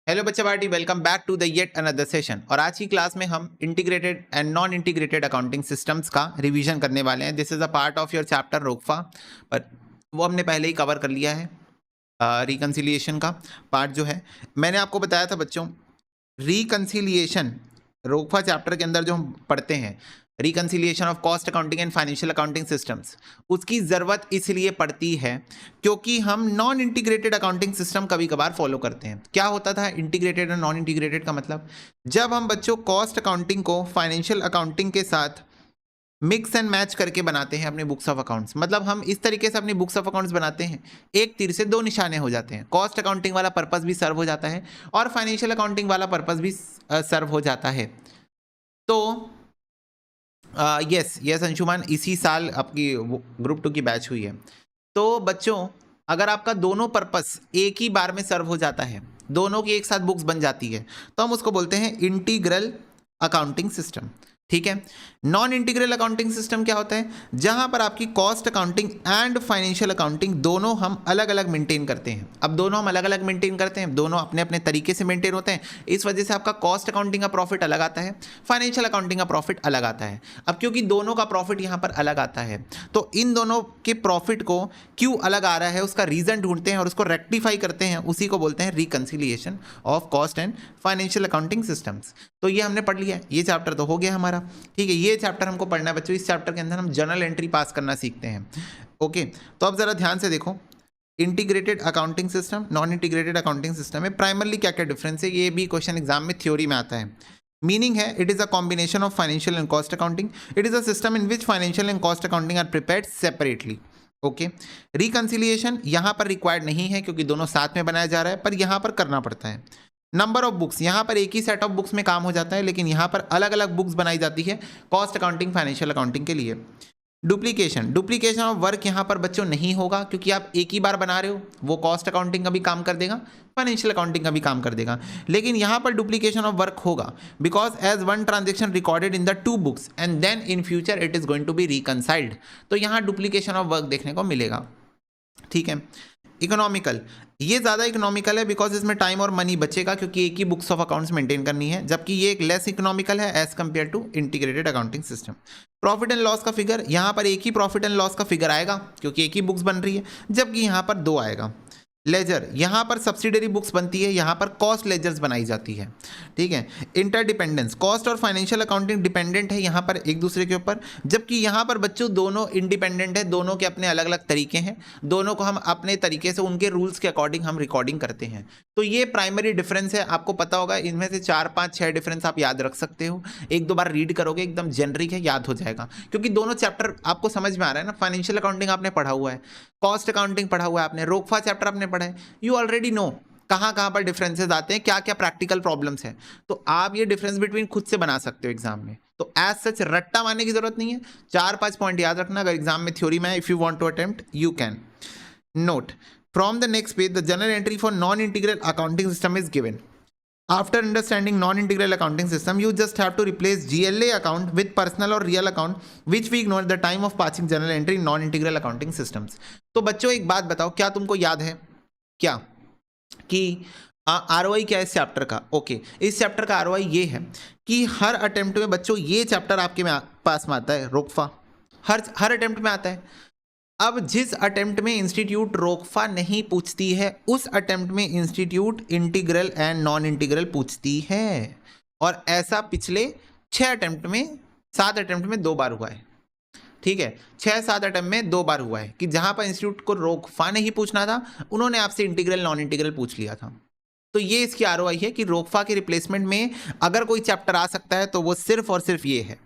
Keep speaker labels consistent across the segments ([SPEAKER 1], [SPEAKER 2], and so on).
[SPEAKER 1] Hello बच्चा party, welcome back to the yet another session. और आज की क्लास में हम integrated and non integrated accounting systems का रिवीजन करने वाले हैं। This is a part of your chapter रोकफा, पर वो हमने पहले ही कवर कर लिया है। रिकन्सिलिएशन का पार्ट जो है मैंने आपको बताया था बच्चों, रिकन्सिलिएशन रोकफा चैप्टर के अंदर जो हम पढ़ते हैं, reconciliation of cost accounting and financial accounting systems, उसकी ज़रूरत इसलिए पड़ती है क्योंकि हम नॉन इंटीग्रेटेड अकाउंटिंग सिस्टम कभी कभार फॉलो करते हैं। क्या होता था इंटीग्रेटेड और नॉन इंटीग्रेटेड का मतलब? जब हम बच्चों कॉस्ट अकाउंटिंग को फाइनेंशियल अकाउंटिंग के साथ मिक्स एंड मैच करके बनाते हैं अपने बुक्स ऑफ अकाउंट्स, मतलब हम इस तरीके से अपनी बुक्स ऑफ अकाउंट्स बनाते हैं, एक तीर से दो निशाने हो जाते हैं। कॉस्ट अकाउंटिंग वाला पर्पस भी सर्व हो जाता है और फाइनेंशियल अकाउंटिंग वाला पर्पस भी सर्व हो जाता है। तो यस यस अंशुमान, इसी साल आपकी ग्रुप 2 की बैच हुई है। तो बच्चों, अगर आपका दोनों पर्पस एक ही बार में सर्व हो जाता है, दोनों की एक साथ बुक्स बन जाती है, तो हम उसको बोलते हैं इंटीग्रल अकाउंटिंग सिस्टम। ठीक है। नॉन इंटीग्रल अकाउंटिंग सिस्टम क्या होता है? जहां पर आपकी cost accounting and financial accounting दोनों हम अलग अलग मेंटेन करते हैं। अब दोनों हम अलग अलग मेंटेन करते हैं, दोनों अपने अपने तरीके से मेंटेन होते हैं, इस वजह से आपका कॉस्ट अकाउंटिंग का प्रॉफिट अलग आता है, फाइनेंशियल अकाउंटिंग का प्रॉफिट अलग आता है। अब क्योंकि दोनों का प्रॉफिट यहाँ पर अलग आता है, तो इन दोनों के प्रॉफिट को क्यों अलग आ रहा है उसका रीजन ढूंढते हैं और उसको रेक्टिफाई करते हैं, उसी को बोलते हैं reconciliation of cost and financial accounting systems. तो ये हमने पढ़ लिया, ये चैप्टर तो हो गया हमारा। ठीक है, ये चैप्टर हमको पढ़ना है बच्चों। इस चैप्टर के अंदर हम जर्नल एंट्री पास करना सीखते हैं। ओके, तो अब जरा ध्यान से देखो, integrated accounting system, non integrated accounting system में प्राइमरली क्या क्या डिफरेंस है, ये भी क्वेश्चन एग्जाम में थ्योरी में आता है। मीनिंग है, it is a combination of financial and cost accounting. It is a system in which financial and cost accounting are prepared separately. Okay, reconciliation यहाँ पर रिक्वायर्ड नहीं है क्योंकि दोनों साथ में बनाया जा रहा है, पर यहाँ पर करना पड़ता है। नंबर ऑफ बुक्स, यहाँ पर एक ही सेट ऑफ बुक्स में काम हो जाता है, लेकिन यहाँ पर अलग अलग बुक्स बनाई जाती है कॉस्ट अकाउंटिंग फाइनेंशियल अकाउंटिंग के लिए। डुप्लीकेशन ऑफ वर्क यहाँ पर बच्चों नहीं होगा क्योंकि आप एक ही बार बना रहे हो, वो कॉस्ट अकाउंटिंग का भी काम कर देगा, फाइनेंशियल अकाउंटिंग का भी काम कर देगा। लेकिन यहाँ पर डुप्लीकेशन ऑफ वर्क होगा because as one transaction recorded in the two books and then in future it is going to be reconciled, तो यहाँ डुप्लीकेशन ऑफ वर्क देखने को मिलेगा। ठीक है। इकोनॉमिकल, ये ज़्यादा इकोनॉमिकल है बिकॉज इसमें टाइम और मनी बचेगा क्योंकि एक ही बुक्स ऑफ अकाउंट्स मेंटेन करनी है, जबकि ये एक लेस इकोनॉमिकल है as compare to integrated accounting system. Profit and loss का फिगर, यहाँ पर एक ही प्रॉफिट एंड लॉस का फिगर आएगा क्योंकि एक ही बुक्स बन रही है, जबकि यहाँ पर दो आएगा। लेजर, यहाँ पर सब्सिडरी बुक्स बनती है, यहाँ पर कॉस्ट लेजर्स बनाई जाती है। ठीक है। इंटरडिपेंडेंस, कॉस्ट और फाइनेंशियल अकाउंटिंग डिपेंडेंट है यहाँ पर एक दूसरे के ऊपर, जबकि यहाँ पर बच्चों दोनों इंडिपेंडेंट है, दोनों के अपने अलग अलग तरीके हैं, दोनों को हम अपने तरीके से उनके रूल्स के अकॉर्डिंग हम रिकॉर्डिंग करते हैं। तो ये प्राइमरी डिफरेंस है, आपको पता होगा। इनमें से 4 5 6 डिफरेंस आप याद रख सकते हो, एक दो बार रीड करोगे एकदम जेनरिक है, याद हो जाएगा क्योंकि दोनों चैप्टर आपको समझ में आ रहा है ना। फाइनेंशियल अकाउंटिंग आपने पढ़ा हुआ है, कॉस्ट अकाउंटिंग पढ़ा हुआ है आपने, रोकफा चैप्टर आपने पढ़ा है, यू ऑलरेडी नो कहाँ कहाँ पर डिफरेंसेस आते हैं, क्या क्या प्रैक्टिकल प्रॉब्लम्स हैं, तो आप ये डिफरेंस बिटवीन खुद से बना सकते हो एग्जाम में। तो एज सच रट्टा मारने की जरूरत नहीं है, 4 5 पॉइंट याद रखना अगर एग्जाम में थ्योरी में है। If you want to attempt you can note from the next page the general entry for non integral accounting system is given. After understanding non-integral accounting system, you just have to replace GLA account with personal or real account, which we ignore the time of passing journal entry in non-integral accounting systems. तो बच्चों एक बात बताओ, क्या तुमको याद है क्या कि ROI क्या है इस चैप्टर का? ओके, इस चैप्टर का ROI ये है कि हर अटेम्प्ट में बच्चों ये चैप्टर आपके पास में आता है, रोकफा हर अटेम्प्ट में आता है। अब जिस अटेम्प्ट में इंस्टीट्यूट रोकफा नहीं पूछती है, उस अटेम्प्ट में institute integral and non integral पूछती है, और ऐसा पिछले 6 अटेम्प्ट में 7 अटेम्प्ट में 2 बार हुआ है। ठीक है, 6-7 अटेम्प्ट में 2 बार हुआ है कि जहां पर इंस्टीट्यूट को रोकफा नहीं पूछना था, उन्होंने आपसे इंटीग्रल नॉन इंटीग्रल पूछ लिया था। तो ये इसकी ROI है कि रोकफा के रिप्लेसमेंट में अगर कोई चैप्टर आ सकता है तो वो सिर्फ और सिर्फ ये है,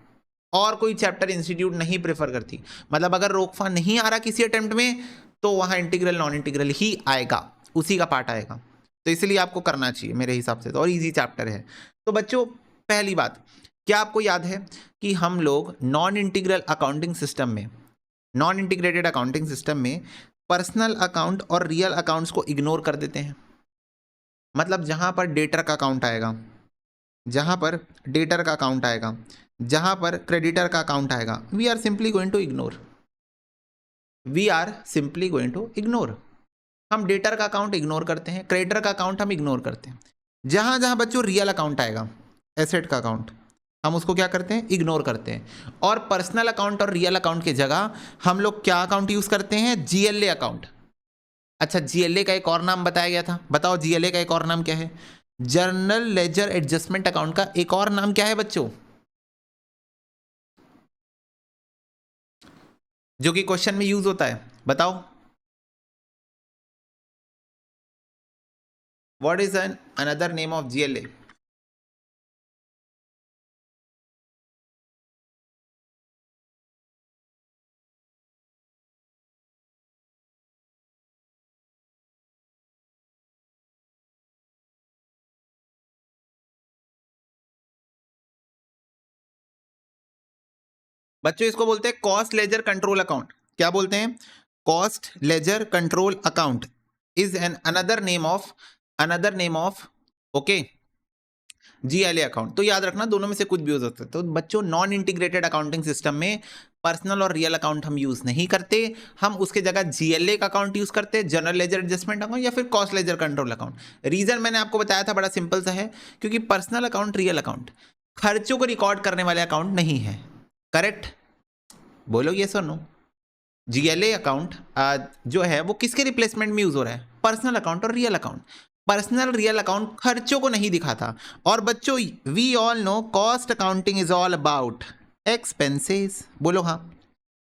[SPEAKER 1] और कोई चैप्टर इंस्टीट्यूट नहीं प्रेफर करती। मतलब अगर रोकफा नहीं आ रहा किसी अटेम्प्ट में तो वहां इंटीग्रल नॉन इंटीग्रल ही आएगा, उसी का पार्ट आएगा। तो इसलिए आपको करना चाहिए मेरे हिसाब से तो, और इजी चैप्टर है। तो बच्चों पहली बात, क्या आपको याद है कि हम लोग नॉन इंटीग्रल अकाउंटिंग सिस्टम में, नॉन इंटीग्रेटेड अकाउंटिंग सिस्टम में पर्सनल अकाउंट और रियल अकाउंट्स को इग्नोर कर देते हैं। मतलब जहां पर डेटर का अकाउंट आएगा, जहां पर डेटर का अकाउंट आएगा, जहां पर क्रेडिटर का अकाउंट आएगा, we are simply going to ignore. हम डेटर का अकाउंट इग्नोर करते हैं, क्रेडिटर का अकाउंट हम इग्नोर करते हैं। जहां जहां बच्चों रियल अकाउंट आएगा, एसेट का अकाउंट, हम उसको क्या करते हैं, इग्नोर करते हैं। और पर्सनल अकाउंट और रियल अकाउंट की जगह हम लोग क्या अकाउंट यूज करते हैं, जीएलए अकाउंट। अच्छा, जीएलए का एक और नाम बताया गया था, बताओ जीएलए का एक और नाम क्या है? जर्नल लेजर एडजस्टमेंट अकाउंट का एक और नाम क्या है बच्चों, जो कि क्वेश्चन में यूज होता है, बताओ। What is an another name of GLA? बच्चों इसको बोलते हैं कॉस्ट लेजर कंट्रोल अकाउंट। क्या बोलते हैं? Cost ledger control account is an another name of okay GLA account. तो याद रखना दोनों में से कुछ भी हो सकता है। तो बच्चों नॉन इंटीग्रेटेड अकाउंटिंग सिस्टम में पर्सनल और रियल अकाउंट हम यूज नहीं करते, हम उसके जगह जीएलए का अकाउंट यूज करते हैं, जनरल लेजर एडजस्टमेंट अकाउंट या फिर cost ledger control account. Reason मैंने आपको बताया था, बड़ा सिंपल सा है, क्योंकि पर्सनल अकाउंट, रियल अकाउंट खर्चों को रिकॉर्ड करने वाले अकाउंट नहीं है। करेक्ट? बोलो ये सर नो। जीएलए अकाउंट जो है वो किसके रिप्लेसमेंट में यूज हो रहा है, पर्सनल अकाउंट और real account. Personal real account खर्चों को नहीं दिखाता। और बच्चों we all know cost accounting is all about expenses. बोलो हाँ,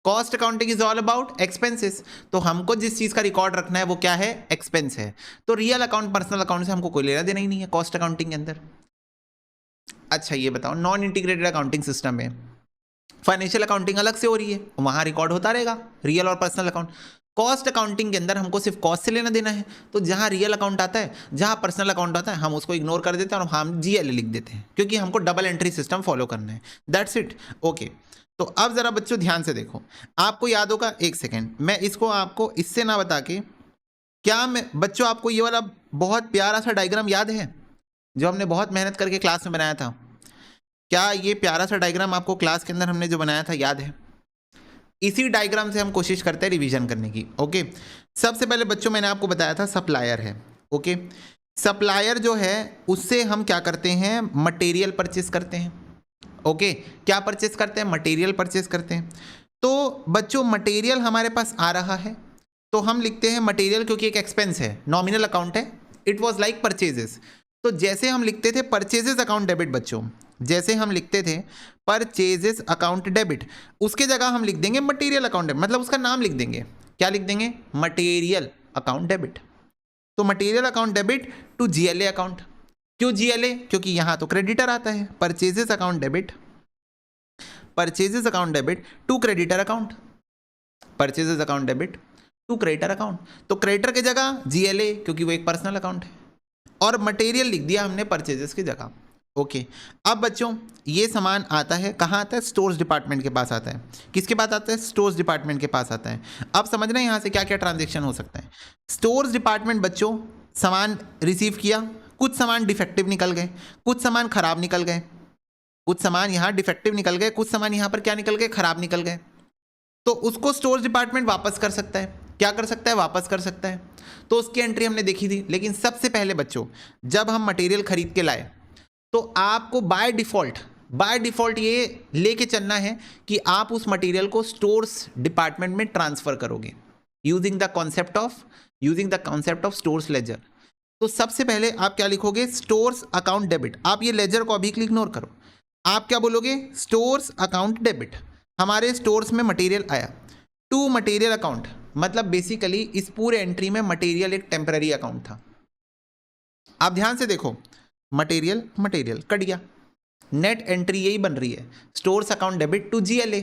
[SPEAKER 1] cost accounting is all about expenses. तो हमको जिस चीज का रिकॉर्ड रखना है वो क्या है, एक्सपेंस है। तो रियल अकाउंट पर्सनल अकाउंट से हमको कोई लेना देना ही नहीं है कॉस्ट अकाउंटिंग के अंदर। अच्छा ये बताओ, नॉन इंटीग्रेटेड अकाउंटिंग सिस्टम में फाइनेंशियल अकाउंटिंग अलग से हो रही है, वहां रिकॉर्ड होता रहेगा रियल और पर्सनल अकाउंट। कॉस्ट अकाउंटिंग के अंदर हमको सिर्फ कॉस्ट से लेना देना है। तो जहां रियल अकाउंट आता है, जहां पर्सनल अकाउंट आता है, हम उसको इग्नोर कर देते हैं और हम जीएलए लिख देते हैं, क्योंकि हमको डबल एंट्री सिस्टम फॉलो करना है। That's it. ओके, तो अब जरा बच्चों ध्यान से देखो, आपको याद होगा, एक सेकेंड मैं इसको आपको इससे ना बता के, क्या मैं बच्चों आपको ये वाला बहुत प्यारा सा डायग्राम याद है जो हमने बहुत मेहनत करके क्लास में बनाया था? क्या ये प्यारा सा डायग्राम आपको क्लास के अंदर हमने जो बनाया था याद है? इसी डायग्राम से हम कोशिश करते हैं रिवीजन करने की। ओके, सबसे पहले बच्चों मैंने आपको बताया था सप्लायर है। ओके, सप्लायर जो है उससे हम क्या करते हैं, मटेरियल परचेस करते हैं। ओके, क्या परचेस करते हैं, मटेरियल परचेस करते हैं। तो बच्चों मटेरियल हमारे पास आ रहा है तो हम लिखते हैं मटेरियल, क्योंकि एक एक्सपेंस है, नॉमिनल अकाउंट है, इट वॉज लाइक परचेजेस। तो जैसे हम लिखते थे परचेजेस अकाउंट डेबिट बच्चों, जैसे हम लिखते थे परचेजेस अकाउंट डेबिट, उसके जगह हम लिख देंगे मटेरियल अकाउंट डेबिट, मतलब उसका नाम लिख देंगे। क्या लिख देंगे, मटेरियल अकाउंट डेबिट। तो material account debit to GLA account. क्यों जीएलए, क्योंकि यहां तो क्रेडिटर आता है। Purchases account debit, purchases account debit to creditor account, purchases account debit to creditor account. तो क्रेडिटर की जगह जीएलए, क्योंकि वो एक पर्सनल अकाउंट है, और मटेरियल लिख दिया हमने परचेजेस की जगह। ओके, अब बच्चों ये सामान आता है, कहाँ आता है, स्टोर्स डिपार्टमेंट के पास आता है। किसके पास आता है, स्टोर्स डिपार्टमेंट के पास आता है। अब समझना यहाँ से क्या क्या ट्रांजेक्शन हो सकता है। स्टोर्स डिपार्टमेंट बच्चों सामान रिसीव किया, कुछ सामान डिफेक्टिव निकल गए, कुछ सामान खराब निकल गए, कुछ सामान यहाँ डिफेक्टिव निकल गए, कुछ सामान यहाँ पर क्या निकल गए, खराब निकल गए। तो उसको स्टोर्स डिपार्टमेंट वापस कर सकता है। क्या कर सकता है, वापस कर सकता है। तो उसकी एंट्री हमने देखी थी। लेकिन सबसे पहले बच्चों जब हम मटेरियल खरीद के लाए तो आपको बाय डिफॉल्ट ये लेके चलना है कि आप उस मटेरियल को स्टोर्स डिपार्टमेंट में ट्रांसफर करोगे using the concept of stores ledger. तो सबसे पहले आप क्या लिखोगे, स्टोर्स अकाउंट डेबिट। आप ये लेजर को अभी इग्नोर करो, आप क्या बोलोगे, स्टोर्स अकाउंट डेबिट। हमारे स्टोर्स में मटेरियल आया टू मटेरियल अकाउंट, मतलब बेसिकली इस पूरे एंट्री में मटेरियल एक टेम्पररी अकाउंट था। आप ध्यान से देखो, मटेरियल कट गया, नेट एंट्री यही बन रही है, stores account debit to GLA,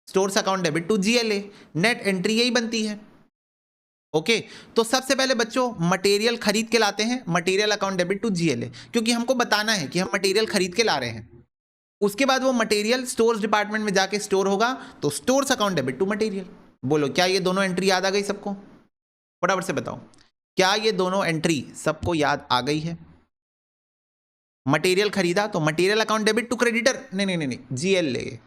[SPEAKER 1] stores account debit to GLA, net entry यही बनती है। ओके, तो सबसे पहले बच्चों मटेरियल खरीद के लाते हैं, material account debit to GLA, क्योंकि हमको बताना है कि हम मटेरियल खरीद के ला रहे हैं। उसके बाद वो मटेरियल स्टोर्स डिपार्टमेंट में जाके स्टोर होगा, तो stores account debit to material. बोलो क्या ये दोनों एंट्री याद आ गई सबको? फटाफट से बताओ, क्या ये दोनों एंट्री सबको याद आ गई है? मटेरियल खरीदा तो material account debit to creditor, नहीं, GLA,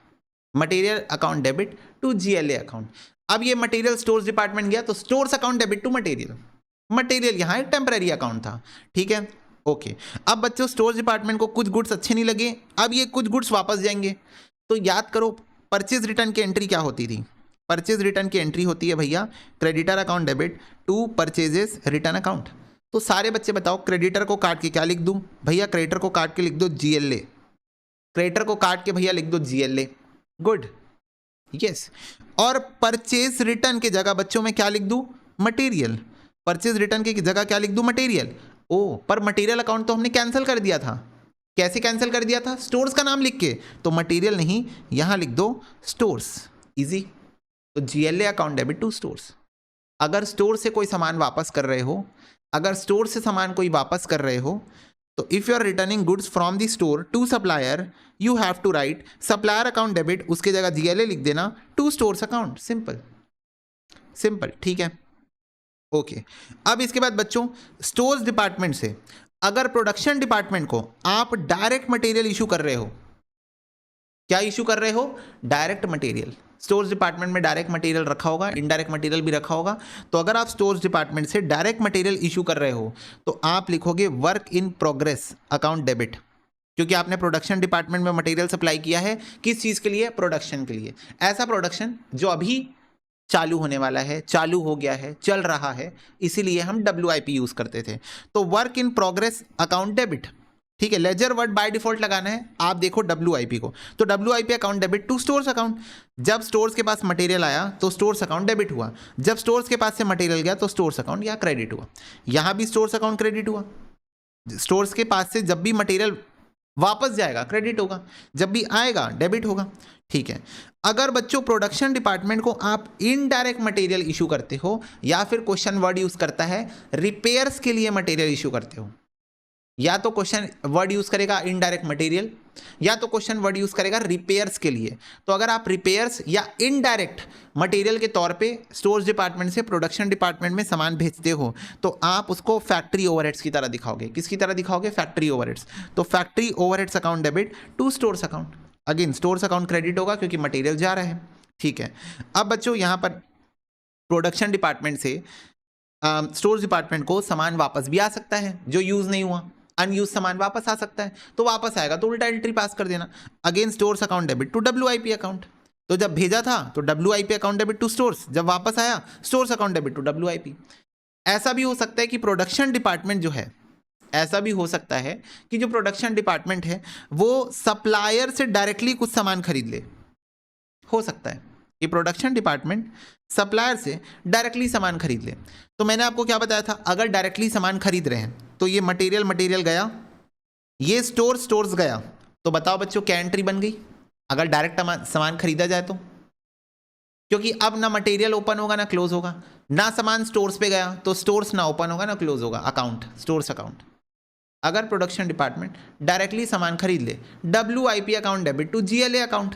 [SPEAKER 1] material account debit to GLA account. अब ये मटेरियल स्टोर्स डिपार्टमेंट गया तो stores account debit to material, material यहाँ एक टेम्पररी अकाउंट था, ठीक है। ओके, अब बच्चों स्टोर डिपार्टमेंट को कुछ गुड्स अच्छे नहीं लगे, अब ये कुछ गुड्स वापस जाएंगे, तो याद करो परचेज रिटर्न की एंट्री क्या होती थी। परचेज रिटर्न की एंट्री होती है भैया creditor account debit to purchases return account. तो सारे बच्चे बताओ क्रेडिटर को काट के क्या लिख दूं भैया, क्रेडिटर को काट के लिख दो GLA, क्रेडिटर को काट के भैया लिख दो GLA, गुड, यस। और परचेज रिटर्न की जगह बच्चों में क्या लिख दूं, मटेरियल, परचेज रिटर्न की जगह क्या लिख दूं, मटेरियल। ओ, पर मटेरियल अकाउंट तो हमने कैंसिल कर दिया था, कैसे कैंसिल कर दिया था, स्टोर्स का नाम लिख के, तो मटेरियल नहीं, यहां लिख दो स्टोर्स, इजी। तो GLA account debit to stores. अगर स्टोर से कोई सामान वापस कर रहे हो, अगर स्टोर से सामान कोई वापस कर रहे हो, तो if you are returning goods from the store to supplier, you have to write supplier account debit, उसके जगह GLA लिख देना to stores account, simple simple, ठीक है, ओके। अब इसके बाद बच्चों स्टोर्स डिपार्टमेंट से अगर प्रोडक्शन डिपार्टमेंट को आप डायरेक्ट मटेरियल इशू कर रहे हो, क्या इशू कर रहे हो, डायरेक्ट मटेरियल, स्टोर्स डिपार्टमेंट में डायरेक्ट मटेरियल रखा होगा, इनडायरेक्ट मटेरियल भी रखा होगा, तो अगर आप स्टोर्स डिपार्टमेंट से डायरेक्ट मटेरियल इशू कर रहे हो तो आप लिखोगे work in progress account debit, क्योंकि आपने प्रोडक्शन डिपार्टमेंट में मटेरियल सप्लाई किया है, किस चीज़ के लिए, प्रोडक्शन के लिए, ऐसा प्रोडक्शन जो अभी चालू होने वाला है, चालू हो गया है, चल रहा है, इसीलिए हम WIP यूज़ करते थे। तो work in progress account debit, ठीक है, लेजर वर्ड बाय डिफॉल्ट लगाना है, आप देखो WIP को, तो WIP account debit to stores account. जब स्टोर्स के पास मटेरियल आया तो स्टोर्स अकाउंट डेबिट हुआ, जब स्टोर्स के पास से मटेरियल गया तो स्टोर्स अकाउंट या क्रेडिट हुआ, यहाँ भी स्टोर्स अकाउंट क्रेडिट हुआ, स्टोर्स के पास से जब भी मटेरियल वापस जाएगा क्रेडिट होगा, जब भी आएगा डेबिट होगा, ठीक है। अगर बच्चों प्रोडक्शन डिपार्टमेंट को आप इनडायरेक्ट मटेरियल इशू करते हो, या फिर क्वेश्चन वर्ड यूज करता है रिपेयर्स के लिए मटेरियल इशू करते हो, या तो क्वेश्चन वर्ड यूज करेगा इनडायरेक्ट मटेरियल, या तो क्वेश्चन वर्ड यूज करेगा रिपेयर्स के लिए, तो अगर आप रिपेयर्स या इनडायरेक्ट मटेरियल के तौर पे स्टोर्स डिपार्टमेंट से प्रोडक्शन डिपार्टमेंट में सामान भेजते हो, तो आप उसको फैक्ट्री ओवरहेड्स की तरह दिखाओगे, किसकी तरह दिखाओगे, फैक्ट्री ओवरहेड्स। तो factory overheads account debit to stores account, again stores account credit होगा क्योंकि मटेरियल जा रहा है, ठीक है। अब बच्चों यहाँ पर प्रोडक्शन डिपार्टमेंट से स्टोर्स डिपार्टमेंट को सामान वापस भी आ सकता है, जो यूज नहीं हुआ, अनयूज सामान वापस आ सकता है, तो वापस आएगा तो उल्टा एंट्री पास कर देना, again stores account debit to WIP account. तो जब भेजा था तो WIP account debit to stores, जब वापस आया stores account debit to WIP। ऐसा भी हो सकता है कि प्रोडक्शन डिपार्टमेंट जो है, ऐसा भी हो सकता है कि जो प्रोडक्शन डिपार्टमेंट है वो सप्लायर से डायरेक्टली कुछ सामान खरीद ले, हो सकता है कि प्रोडक्शन डिपार्टमेंट सप्लायर से डायरेक्टली सामान खरीद ले। तो मैंने आपको क्या बताया था, अगर डायरेक्टली सामान खरीद रहे हैं तो ये मटेरियल गया, ये स्टोर्स गया, तो बताओ बच्चों क्या एंट्री बन गई, अगर डायरेक्ट सामान खरीदा जाए तो, क्योंकि अब ना मटेरियल ओपन होगा ना क्लोज होगा, ना सामान स्टोर्स पे गया तो स्टोर्स ना ओपन होगा ना क्लोज होगा, अकाउंट स्टोर्स अकाउंट। अगर प्रोडक्शन डिपार्टमेंट डायरेक्टली सामान खरीद ले, WIP account debit to GLA account,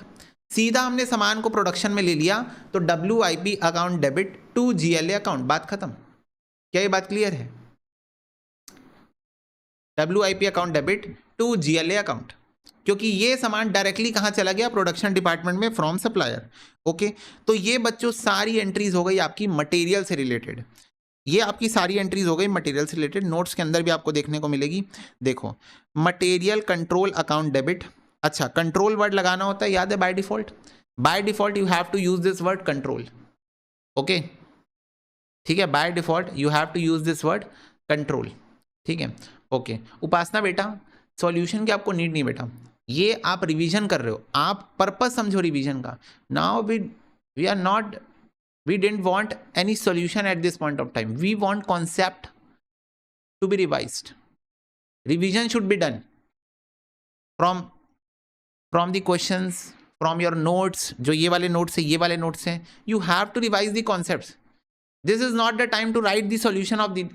[SPEAKER 1] सीधा हमने सामान को प्रोडक्शन में ले लिया तो WIP account debit to GLA account, बात खत्म। क्या ये बात क्लियर है, WIP account debit to GLA account, क्योंकि ये सामान डायरेक्टली कहाँ चला गया, प्रोडक्शन डिपार्टमेंट में फ्रॉम सप्लायर, ओके। तो ये बच्चों सारी एंट्रीज हो गई आपकी मटेरियल से रिलेटेड, ये आपकी सारी एंट्रीज हो गई मटेरियल से रिलेटेड, नोट्स के अंदर भी आपको देखने को मिलेगी। देखो मटेरियल कंट्रोल अकाउंट डेबिट, अच्छा कंट्रोल वर्ड लगाना होता है, याद है by default you have to use this word control, okay, ठीक है, by default you have to use this word control, ठीक है, ओके। उपासना बेटा सॉल्यूशन की आपको नीड नहीं बेटा, ये आप रिवीजन कर रहे हो, आप पर्पस समझो रिवीजन का। Now we are not, we didn't want any solution at this point of time, we want concept to be revised, revision should be done from the questions, from your notes, जो ये वाले notes है, ये वाले notes हैं, you have to revise the concepts, this is not the time to write the solution of the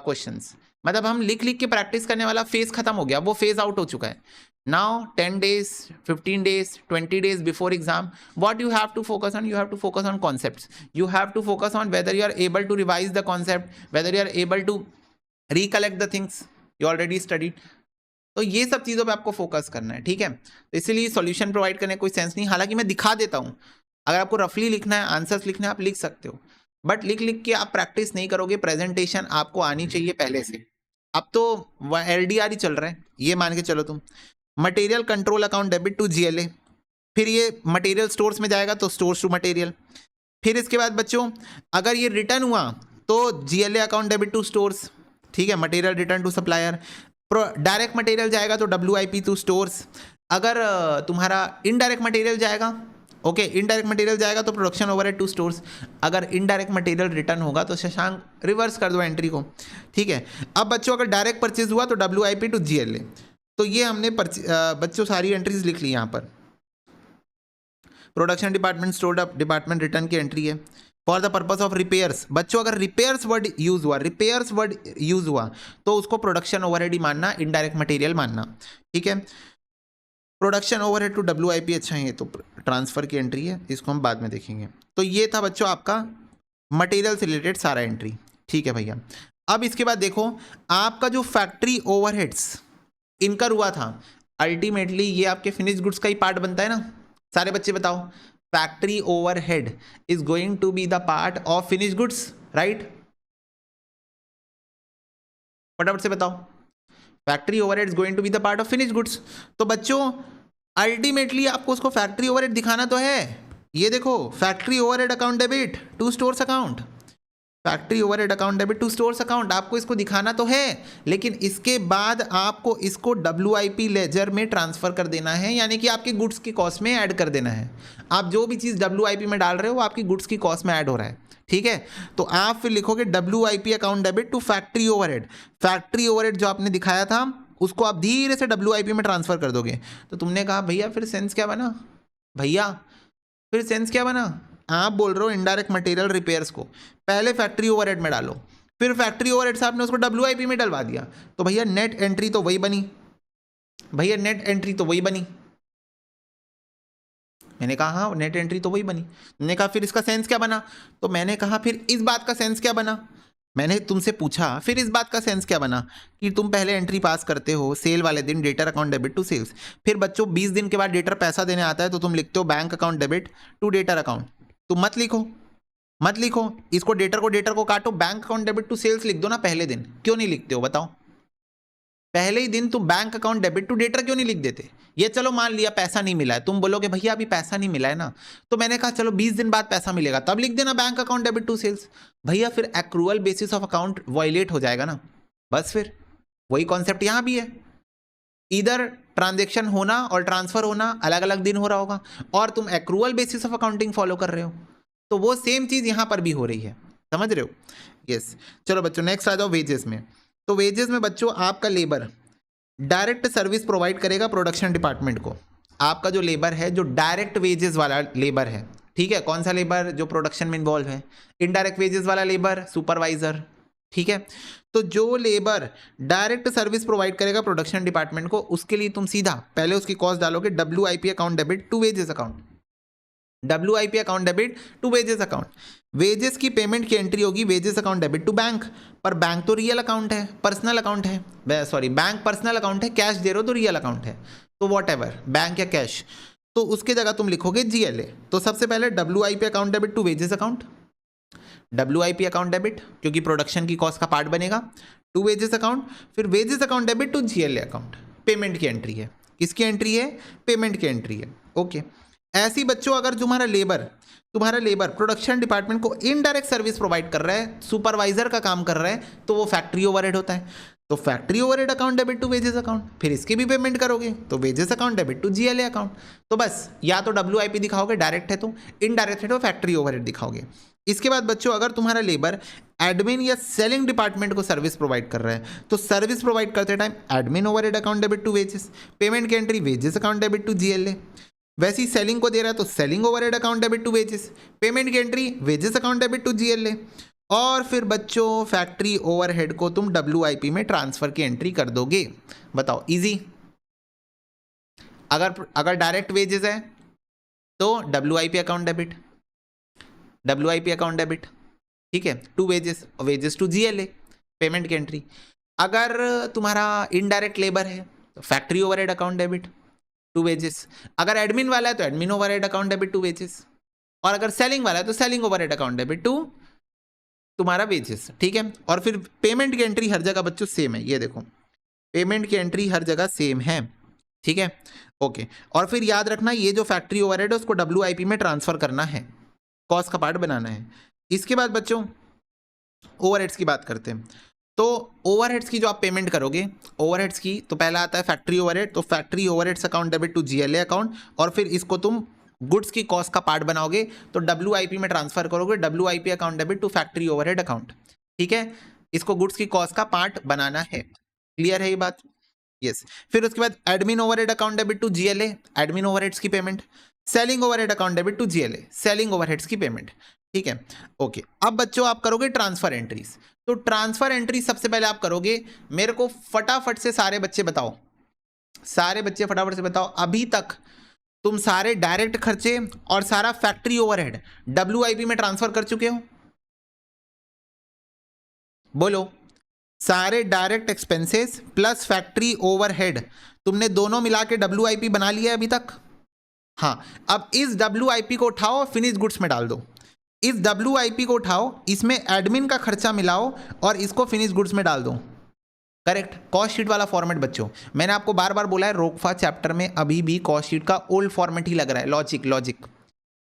[SPEAKER 1] questions। मतलब हम लिख के प्रैक्टिस करने वाला फेज खत्म हो गया, वो फेज आउट हो चुका है। Now 10 days, 15 days, 20 days before exam, what you have to focus on, you have to focus on concepts, you have to focus on whether you are able to revise the concept, whether you are able to recollect the things you already studied। तो ये सब चीज़ों पे आपको focus करना है, ठीक है। तो इसीलिए सॉल्यूशन प्रोवाइड करने कोई सेंस नहीं, हालांकि मैं दिखा देता हूँ, अगर आपको रफली लिखना है, आंसर्स लिखना है, आप लिख सकते हो, बट लिख के आप प्रैक्टिस नहीं करोगे, प्रेजेंटेशन आपको आनी चाहिए पहले से, अब तो LDR ही चल रहा है, ये मान के चलो तुम। Material control account debit to GLA, फिर ये मटेरियल स्टोर्स में जाएगा तो स्टोर्स टू मटेरियल। फिर इसके बाद बच्चों अगर ये रिटर्न हुआ तो GLA account debit to stores, ठीक है, material return to supplier. Direct material जाएगा तो WIP टू स्टोर्स। अगर तुम्हारा इनडायरेक्ट मटेरियल जाएगा, ओके, इनडायरेक्ट मटेरियल जाएगा तो प्रोडक्शन ओवरहेड टू स्टोर्स। अगर इनडायरेक्ट मटेरियल रिटर्न होगा तो शशांक रिवर्स कर दो एंट्री को, ठीक है। अब बच्चों अगर डायरेक्ट परचेज हुआ तो WIP टू GLA। तो ये हमने बच्चों सारी एंट्रीज लिख ली यहाँ पर। Production department, store department return की एंट्री है। For the purpose of repairs, बच्चों अगर रिपेयर्स वर्ड यूज हुआ, रिपेयर्स वर्ड यूज हुआ तो उसको प्रोडक्शन ओवरहेड ही मानना, इनडायरेक्ट मटेरियल मानना, ठीक है। प्रोडक्शन ओवरहेड टू WIP, अच्छा है, ये तो ट्रांसफर की एंट्री है, इसको हम बाद में देखेंगे। तो ये था बच्चों आपका मटेरियल से रिलेटेड सारा एंट्री, ठीक है भैया। अब इसके बाद देखो आपका जो फैक्ट्री ओवरहेड्स इनकर हुआ था, अल्टीमेटली ये आपके फिनिश गुड्स का ही पार्ट बनता है ना। सारे बच्चे बताओ, factory overhead is going to be the part of finish goods, right? फटाफट से बताओ, factory overhead is going to be the part of finish goods. तो बच्चों अल्टीमेटली आपको उसको फैक्ट्री ओवरहेड दिखाना तो है। ये देखो, factory overhead account debit to stores account, factory overhead account debit to stores account, आपको इसको दिखाना तो है, लेकिन इसके बाद आपको इसको WIP लेजर में ट्रांसफर कर देना है, यानी कि आपके गुड्स की कॉस्ट में ऐड कर देना है। आप जो भी चीज़ WIP में डाल रहे हो वो आपकी गुड्स की कॉस्ट में ऐड हो रहा है, ठीक है। तो आप फिर लिखोगे WIP account debit to factory overhead. Factory overhead जो आपने दिखाया था उसको आप धीरे से WIP में ट्रांसफर कर दोगे। तो तुमने कहा भैया फिर सेंस क्या बना, भैया फिर सेंस क्या बना? आप बोल रहे हो इनडायरेक्ट मटेरियल रिपेयर्स को पहले फैक्ट्री ओवरहेड में डालो, फिर फैक्ट्री ओवरहेड से आपने उसको WIP में डलवा दिया, तो भैया नेट एंट्री तो वही बनी, भैया नेट एंट्री तो वही बनी। मैंने कहा हाँ नेट एंट्री तो वही बनी। मैंने कहा फिर इसका सेंस क्या बना? तो मैंने कहा फिर इस बात का सेंस क्या बना? मैंने तुमसे पूछा फिर इस बात का सेंस क्या बना कि तुम पहले एंट्री पास करते हो सेल वाले दिन debtor account debit to sales, फिर बच्चों 20 दिन के बाद डेटर पैसा देने आता है तो तुम लिखते हो bank account debit to debtor account. तुम मत लिखो, मत लिखो इसको, डेटर को काटो, bank account debit to sales लिख दो ना पहले दिन। क्यों नहीं लिखते हो बताओ? पहले ही दिन तुम bank account debit to debtor क्यों नहीं लिख देते? ये चलो मान लिया पैसा नहीं मिला है, तुम बोलोगे भैया अभी पैसा नहीं मिला है ना, तो मैंने कहा चलो 20 दिन बाद पैसा मिलेगा तब लिख देना bank account debit to sales. भैया फिर accrual basis of account violate हो जाएगा ना, बस फिर वही कॉन्सेप्ट यहां भी है। इधर ट्रांजेक्शन होना और ट्रांसफर होना अलग अलग दिन हो रहा होगा और तुम accrual basis of accounting follow कर रहे हो, तो वो सेम चीज यहां पर भी हो रही है, समझ रहे हो? यस। चलो बच्चों नेक्स्ट आ जाओ वेजेस में। तो वेजेस में बच्चों आपका लेबर डायरेक्ट सर्विस प्रोवाइड करेगा प्रोडक्शन डिपार्टमेंट को। आपका जो लेबर है जो डायरेक्ट वेजेस वाला लेबर है, ठीक है, कौन सा लेबर? जो प्रोडक्शन में इन्वॉल्व है। इनडायरेक्ट वेजेस वाला लेबर सुपरवाइजर, ठीक है। तो जो लेबर डायरेक्ट सर्विस प्रोवाइड करेगा प्रोडक्शन डिपार्टमेंट को, उसके लिए तुम सीधा पहले उसकी कॉस्ट डालोगे WIP account debit to wages account, WIP account debit to wages account. Wages की पेमेंट की एंट्री होगी wages account debit to bank, पर बैंक तो रियल अकाउंट है, पर्सनल अकाउंट है, सॉरी बैंक पर्सनल अकाउंट है, कैश दे रहे हो तो रियल अकाउंट है, तो वॉट एवर बैंक या कैश, तो उसके जगह तुम लिखोगे GLA। तो सबसे पहले WIP account debit to wages account, WIP account debit क्योंकि प्रोडक्शन की कॉस्ट का पार्ट बनेगा, टू वेजेस अकाउंट, फिर wages account debit to GLA account. Payment की एंट्री है, किसकी एंट्री है? पेमेंट की एंट्री है, ओके। ऐसी बच्चों अगर तुम्हारा लेबर प्रोडक्शन डिपार्टमेंट को इनडायरेक्ट सर्विस प्रोवाइड कर रहा है, सुपरवाइजर का काम कर रहा है, तो वो फैक्ट्री ओवरहेड होता है। तो factory overhead account debit to wages account, फिर इसकी भी पेमेंट करोगे तो wages account debit to GLA account. तो बस या तो WIP दिखाओगे डायरेक्ट है तो, इनडायरेक्ट है तो फैक्ट्री ओवरहेड दिखाओगे। इसके बाद बच्चों अगर तुम्हारा लेबर एडमिन या सेलिंग डिपार्टमेंट को सर्विस प्रोवाइड कर रहा है तो सर्विस प्रोवाइड करते time admin overhead account debit to wages, payment की entry wages account debit to GLA। वैसे ही सेलिंग को दे रहा है तो selling overhead account debit to wages, payment की entry wages account debit to GLA। और फिर बच्चों फैक्ट्री ओवरहेड को तुम WIP में ट्रांसफर की एंट्री कर दोगे। बताओ इजी। अगर डायरेक्ट वेजेस है तो WIP account debit, WIP account debit, ठीक है, to wages, wages to GLA, payment की एंट्री। अगर तुम्हारा इनडायरेक्ट लेबर है तो factory overhead account debit to wages, अगर एडमिन वाला है तो admin overhead account debit to wages, और अगर सेलिंग वाला है तो selling overhead account debit to तुम्हारा वेजेस, ठीक है। और फिर पेमेंट की एंट्री हर जगह बच्चों सेम है, ये देखो पेमेंट की एंट्री हर जगह सेम है, ठीक है, ओके। और फिर याद रखना ये जो फैक्ट्री ओवरहेड है उसको WIP में ट्रांसफर करना है, कॉस्ट का पार्ट बनाना है। इसके बाद बच्चों ओवरहेड्स की बात करते हैं। तो ओवरहेड्स की जो आप पेमेंट करोगे ओवरहेड्स की, तो पहला आता है फैक्ट्री ओवरहेड, तो factory overheads account debit to GLA account, और फिर इसको तुम गुड्स की कॉस्ट का पार्ट बनाओगे तो WIP में ट्रांसफर करोगे, WIP account debit to factory overhead account, ठीक है। इसको गुड्स की कॉस्ट का पार्ट बनाना है, क्लियर है ये बात? यस। फिर उसके बाद admin overhead account debit to GLA, admin overheads की payment, selling overhead account debit to GLA, selling overheads की पेमेंट, ठीक है, ओके। अब बच्चों आप करोगे ट्रांसफर एंट्रीज, तो ट्रांसफर एंट्री सबसे पहले आप करोगे, मेरे को फटाफट से सारे बच्चे बताओ, सारे बच्चे फटाफट से बताओ अभी तक तुम सारे डायरेक्ट खर्चे और सारा फैक्ट्री ओवरहेड WIP में ट्रांसफर कर चुके हो? बोलो, सारे direct expenses plus factory overhead तुमने दोनों मिला के WIP बना लिया है अभी तक? हाँ, अब इस WIP को उठाओ फिनिश गुड्स में डाल दो, इस WIP को उठाओ, इसमें एडमिन का खर्चा मिलाओ और इसको फिनिश गुड्स में डाल दो, करेक्ट। कॉस्ट शीट वाला फॉर्मेट बच्चों, मैंने आपको बार बार बोला है रोकफा चैप्टर में अभी भी कॉस्ट शीट का ओल्ड फॉर्मेट ही लग रहा है, लॉजिक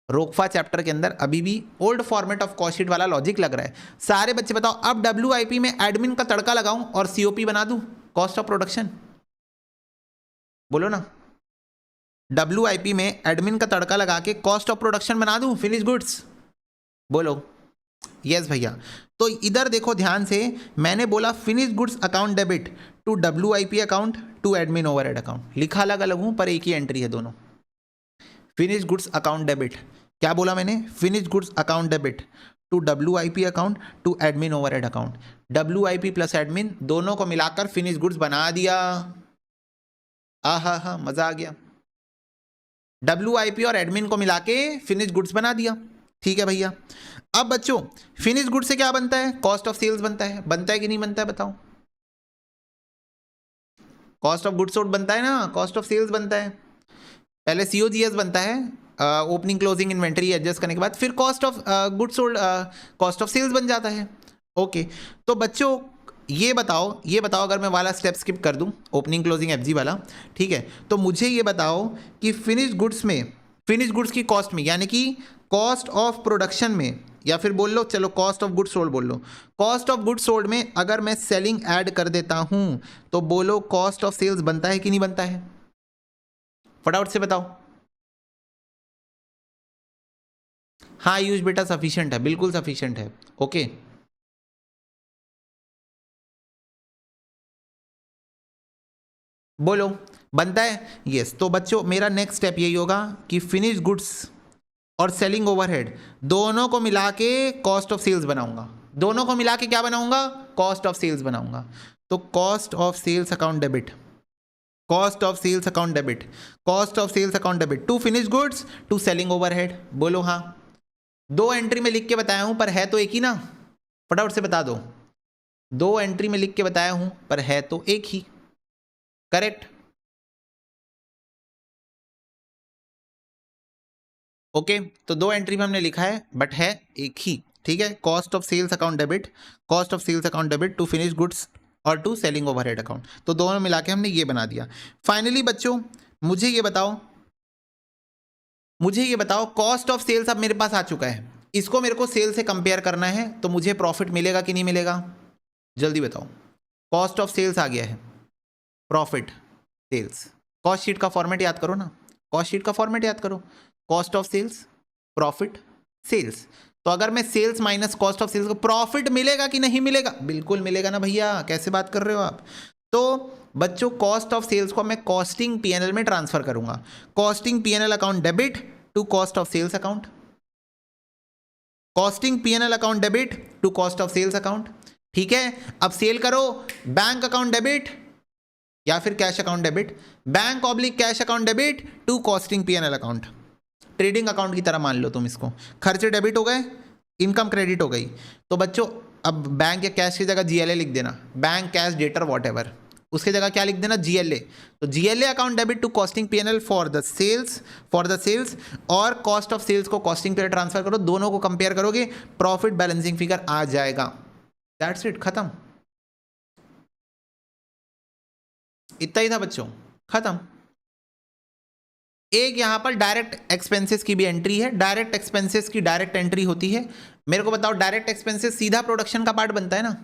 [SPEAKER 1] रोकफा चैप्टर के अंदर अभी भी old format of cost sheet वाला लॉजिक लग रहा है। सारे बच्चे बताओ, अब WIP में एडमिन का तड़का लगाऊं और COP बना दूं, कॉस्ट ऑफ प्रोडक्शन, बोलो ना। WIP में एडमिन का तड़का लगा के कॉस्ट ऑफ प्रोडक्शन बना दूं, फिनिश गुड्स, बोलो यस भैया। तो इधर देखो ध्यान से, मैंने बोला finish goods account debit to WIP account to admin overhead account, लिखा अलग अलग हूं पर एक ही एंट्री है दोनों। फिनिश गुड्स अकाउंट डेबिट, क्या बोला मैंने? Finish goods account debit to WIP account to admin overhead account, WIP plus admin दोनों को मिलाकर फिनिश गुड्स बना दिया। हा मजा आ गया, WIP और एडमिन को मिला के फिनिश गुड्स बना दिया, ठीक है भैया। अब बच्चों फिनिश गुड्स से क्या बनता है? कॉस्ट ऑफ सेल्स बनता है कि नहीं बनता है बताओ? कॉस्ट ऑफ गुड्स सोल्ड बनता है ना, कॉस्ट ऑफ सेल्स बनता है, पहले COGS बनता है, ओपनिंग क्लोजिंग इन्वेंटरी एडजस्ट करने के बाद, फिर cost of goods sold, cost of sales बन जाता है, ओके। तो बच्चों ये बताओ अगर मैं वाला स्टेप स्किप कर दूं, ओपनिंग क्लोजिंग FG वाला, ठीक है, तो मुझे ये बताओ कि फिनिश गुड्स की कॉस्ट में, यानी कि कॉस्ट ऑफ प्रोडक्शन में, या फिर बोल लो चलो कॉस्ट ऑफ गुड्स सोल्ड बोल लो, कॉस्ट ऑफ गुड्स सोल्ड में अगर मैं सेलिंग ऐड कर देता हूं तो बोलो कॉस्ट ऑफ सेल्स बनता है कि नहीं बनता है? फटाफट से बताओ। हाँ यूज बेटा सफिशिएंट है, बिल्कुल सफिशिएंट है, ओके। बोलो बनता है, यस। तो बच्चों मेरा नेक्स्ट स्टेप यही होगा कि फिनिश गुड्स और सेलिंग ओवरहेड दोनों को मिला के कॉस्ट ऑफ सेल्स बनाऊंगा, दोनों को मिला के क्या बनाऊंगा? कॉस्ट ऑफ सेल्स बनाऊंगा। तो cost of sales account debit, cost of sales account debit, cost of sales account debit to finish goods to selling overhead, बोलो हाँ। दो एंट्री में लिख के बताया हूं पर है तो एक ही ना, फटाफट से बता दो। दो एंट्री में लिख के बताया हूं पर है तो एक ही, करेक्ट, ओके। तो दो एंट्री में हमने लिखा है बट है एक ही, ठीक है। Cost of sales account debit, cost of sales account debit to finish goods और टू सेलिंग ओवरहेड अकाउंट, तो दोनों मिला के हमने ये बना दिया। फाइनली बच्चों मुझे ये बताओ कॉस्ट ऑफ सेल्स अब मेरे पास आ चुका है, इसको मेरे को सेल से कंपेयर करना है, तो मुझे प्रॉफिट मिलेगा कि नहीं मिलेगा? जल्दी बताओ। कॉस्ट ऑफ सेल्स आ गया है, प्रॉफिट सेल्स, कॉस्ट शीट का फॉर्मेट याद करो ना, कॉस्ट शीट का फॉर्मेट याद करो, cost of sales profit sales. तो अगर मैं sales minus cost of sales को, प्रॉफिट मिलेगा कि नहीं मिलेगा? बिल्कुल मिलेगा ना भैया, कैसे बात कर रहे हो आप। तो बच्चों कॉस्ट ऑफ सेल्स को मैं कॉस्टिंग P&L में ट्रांसफर करूंगा, costing P&L account debit to cost of sales account, costing P&L account debit to cost of sales account, ठीक है। अब सेल करो, बैंक अकाउंट डेबिट या फिर cash account debit, bank oblique cash account debit to costing P&L account, trading account की तरह मान लो तुम इसको। खर्चे डेबिट हो गए, इनकम क्रेडिट हो गई। तो बच्चों अब बैंक या कैश की जगह GLA लिख देना, bank cash debtor whatever, उसके जगह क्या लिख देना, GLA। तो GLA account debit to costing PNL for the sales और कॉस्ट ऑफ सेल्स को कॉस्टिंग पे ट्रांसफर करो, दोनों को कंपेयर करोगे, प्रॉफिट बैलेंसिंग फिगर आ जाएगा। दैट्स इट, खत्म। इतना ही था बच्चों, खत्म। एक यहां पर डायरेक्ट एक्सपेंसेस की भी एंट्री है। डायरेक्ट एक्सपेंसेस की डायरेक्ट एंट्री होती है। मेरे को बताओ, डायरेक्ट एक्सपेंसेस सीधा प्रोडक्शन का पार्ट बनता है ना,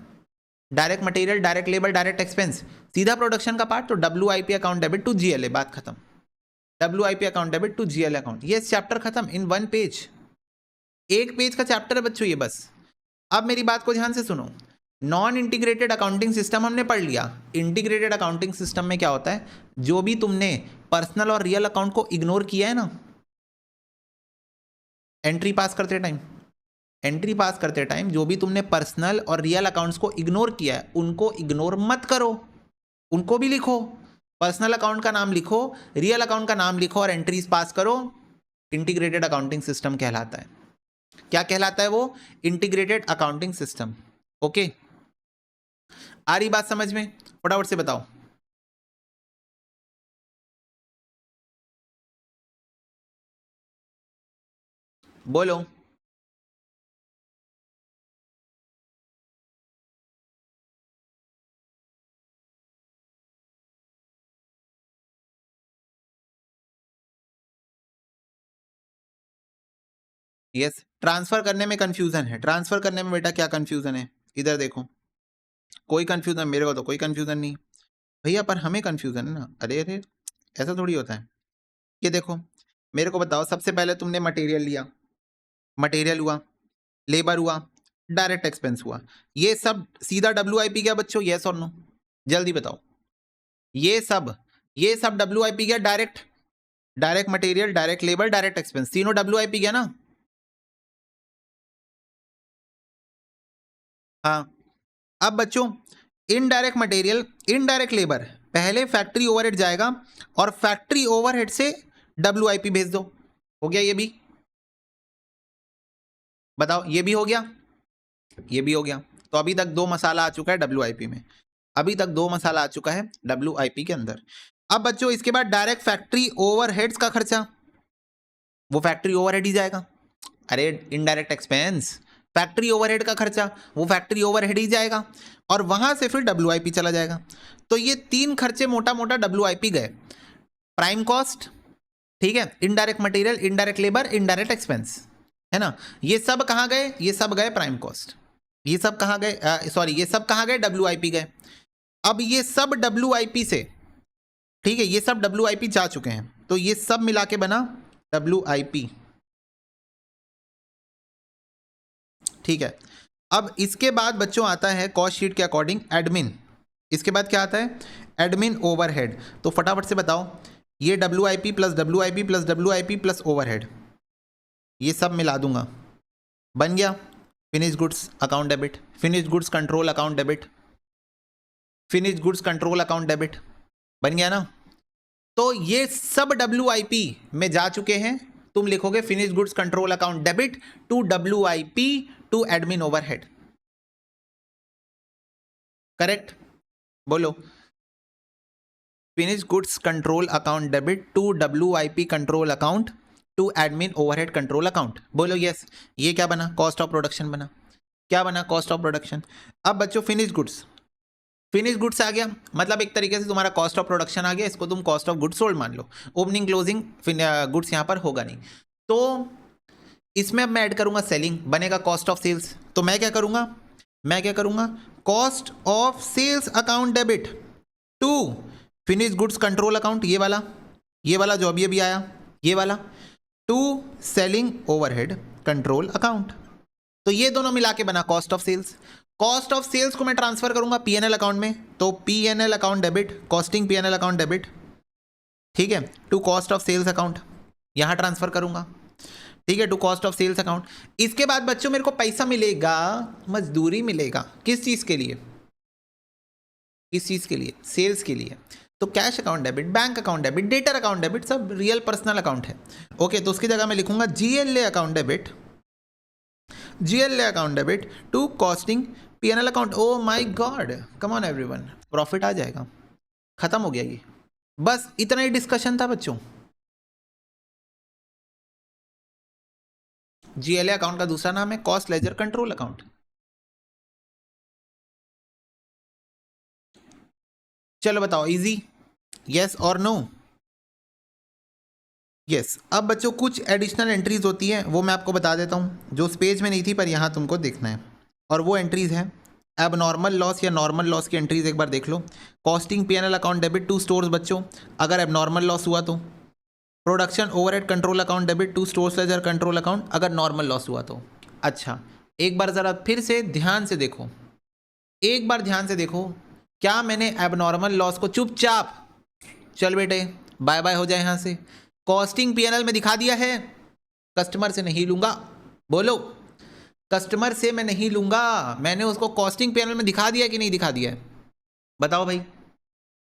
[SPEAKER 1] direct material, direct labour, direct expense, सीधा प्रोडक्शन का पार्ट। तो WIP account debit to GLA, बात खत्म। WIP account debit to GLA account, ये चैप्टर खत्म इन 1 पेज। एक पेज का चैप्टर है बच्चों ये बस। अब मेरी बात को ध्यान से सुनो। नॉन इंटीग्रेटेड अकाउंटिंग सिस्टम हमने पढ़ लिया। इंटीग्रेटेड अकाउंटिंग सिस्टम में क्या होता है, जो भी तुमने पर्सनल और रियल अकाउंट को इग्नोर किया है ना एंट्री पास करते टाइम, जो भी तुमने पर्सनल और रियल अकाउंट्स को इग्नोर किया है, उनको इग्नोर मत करो, उनको भी लिखो। पर्सनल अकाउंट का नाम लिखो, रियल अकाउंट का नाम लिखो और एंट्रीज पास करो। इंटीग्रेटेड अकाउंटिंग सिस्टम कहलाता है। क्या कहलाता है वो, इंटीग्रेटेड अकाउंटिंग सिस्टम। ओके, आ रही बात समझ में, फटाफट से बताओ। बोलो। यस, ट्रांसफर करने में कंफ्यूजन है। ट्रांसफर करने में बेटा क्या कंफ्यूजन है, इधर देखो। कोई कंफ्यूजन, मेरे को तो कोई कंफ्यूजन नहीं भैया, पर हमें कंफ्यूजन है ना। अरे अरे, ऐसा थोड़ी होता है। ये देखो, मेरे को बताओ, सबसे पहले तुमने मटेरियल लिया, मटेरियल हुआ, लेबर हुआ, डायरेक्ट एक्सपेंस हुआ, ये सब सीधा WIP गया बच्चों, यस और नो, जल्दी बताओ। ये सब WIP गया, direct material, direct labour, direct expense, तीनों WIP गया ना। हाँ, अब बच्चों इनडायरेक्ट मटेरियल, इनडायरेक्ट लेबर, पहले फैक्ट्री ओवरहेड जाएगा और फैक्ट्री ओवरहेड से WIP भेज दो। हो गया ये भी, बताओ ये भी हो गया, ये भी हो गया। तो अभी तक 2 मसाला आ चुका है WIP में, अभी तक 2 मसाला आ चुका है WIP के अंदर। अब बच्चों इसके बाद डायरेक्ट फैक्ट्री ओवरहेड्स का खर्चा, वो फैक्ट्री ओवरहेड ही जाएगा। अरे इनडायरेक्ट एक्सपेंस, फैक्ट्री ओवरहेड का खर्चा, वो फैक्ट्री ओवरहेड ही जाएगा और वहां से फिर WIP चला जाएगा। तो ये 3 खर्चे मोटा मोटा WIP गए। प्राइम कॉस्ट, ठीक है, indirect material, indirect labour, indirect expense, है ना। ये सब कहाँ गए, ये सब गए प्राइम कॉस्ट। ये सब कहाँ गए, सॉरी, ये सब कहाँ गए, WIP गए। अब ये सब WIP से, ठीक है, ये सब WIP जा चुके हैं, तो ये सब मिला के बना WIP, ठीक है। अब इसके बाद बच्चों आता है कॉस्ट शीट के अकॉर्डिंग एडमिन। इसके बाद क्या आता है, एडमिन ओवरहेड। तो फटाफट से बताओ, ये WIP plus WIP plus WIP plus overhead, ये सब मिला दूंगा, बन गया finish goods account debit, finish goods control account debit, finish goods control account debit, बन गया ना। तो ये सब WIP में जा चुके हैं। तुम लिखोगे finish goods control account debit to WIP to admin overhead, correct, बोलो। Finish goods control account debit to WIP control account to admin overhead control account, बोलो यस। ये क्या बना, कॉस्ट ऑफ प्रोडक्शन बना। क्या बना, कॉस्ट ऑफ प्रोडक्शन। अब बच्चों फिनिश गुड्स आ गया, मतलब एक तरीके से तुम्हारा कॉस्ट ऑफ प्रोडक्शन आ गया, इसको तुम कॉस्ट ऑफ गुड्स सोल्ड मान लो। ओपनिंग क्लोजिंग गुड्स यहाँ पर होगा नहीं, तो इसमें अब मैं ऐड करूंगा सेलिंग, बनेगा कॉस्ट ऑफ सेल्स। तो मैं क्या करूंगा, cost of sales account debit to finish goods control account, ये वाला जो अभी आया, ये वाला, to selling overhead control account. तो ये दोनों मिला के बना cost of sales. Cost of sales को मैं ट्रांसफर करूंगा PNL अकाउंट में, तो PNL account debit, costing PNL account debit, ठीक है, to cost of sales account, यहां ट्रांसफर करूंगा, ठीक है, to cost of sales account. इसके बाद बच्चों मेरे को पैसा मिलेगा, मजदूरी मिलेगा, किस चीज के लिए, सेल्स के लिए। तो cash account debit, bank account debit, debtor account debit, सब रियल पर्सनल अकाउंट है। ओके, तो उसकी जगह मैं लिखूंगा GLA account debit to costing PNL account. Oh my god, come on everyone, profit आ जाएगा। खत्म हो गया ये, बस इतना ही डिस्कशन था बच्चों। जीएलए अकाउंट का दूसरा नाम है कॉस्ट लेजर कंट्रोल अकाउंट। चलो बताओ, इजी, यस और नो? यस। अब बच्चों कुछ एडिशनल एंट्रीज होती हैं, वो मैं आपको बता देता हूँ, जो उस पेज में नहीं थी पर यहाँ तुमको देखना है। और वो एंट्रीज हैं अब नॉर्मल लॉस या नॉर्मल लॉस की एंट्रीज एक बार देख लो। Costing PNL account debit to stores बच्चों, अगर अब नॉर्मल लॉस हुआ तो। Production overhead control account debit to stores ledger control account, अगर नॉर्मल लॉस हुआ तो। अच्छा, एक बार ज़रा फिर से ध्यान से देखो, एक बार ध्यान से देखो, क्या मैंने एबनॉर्मल लॉस को चुपचाप चल बेटे बाय बाय हो जाए यहाँ से कॉस्टिंग पीएनएल में दिखा दिया है? कस्टमर से नहीं लूंगा, बोलो, कस्टमर से मैं नहीं लूंगा, मैंने उसको कॉस्टिंग पीएनएल में दिखा दिया कि नहीं दिखा दिया है? बताओ भाई।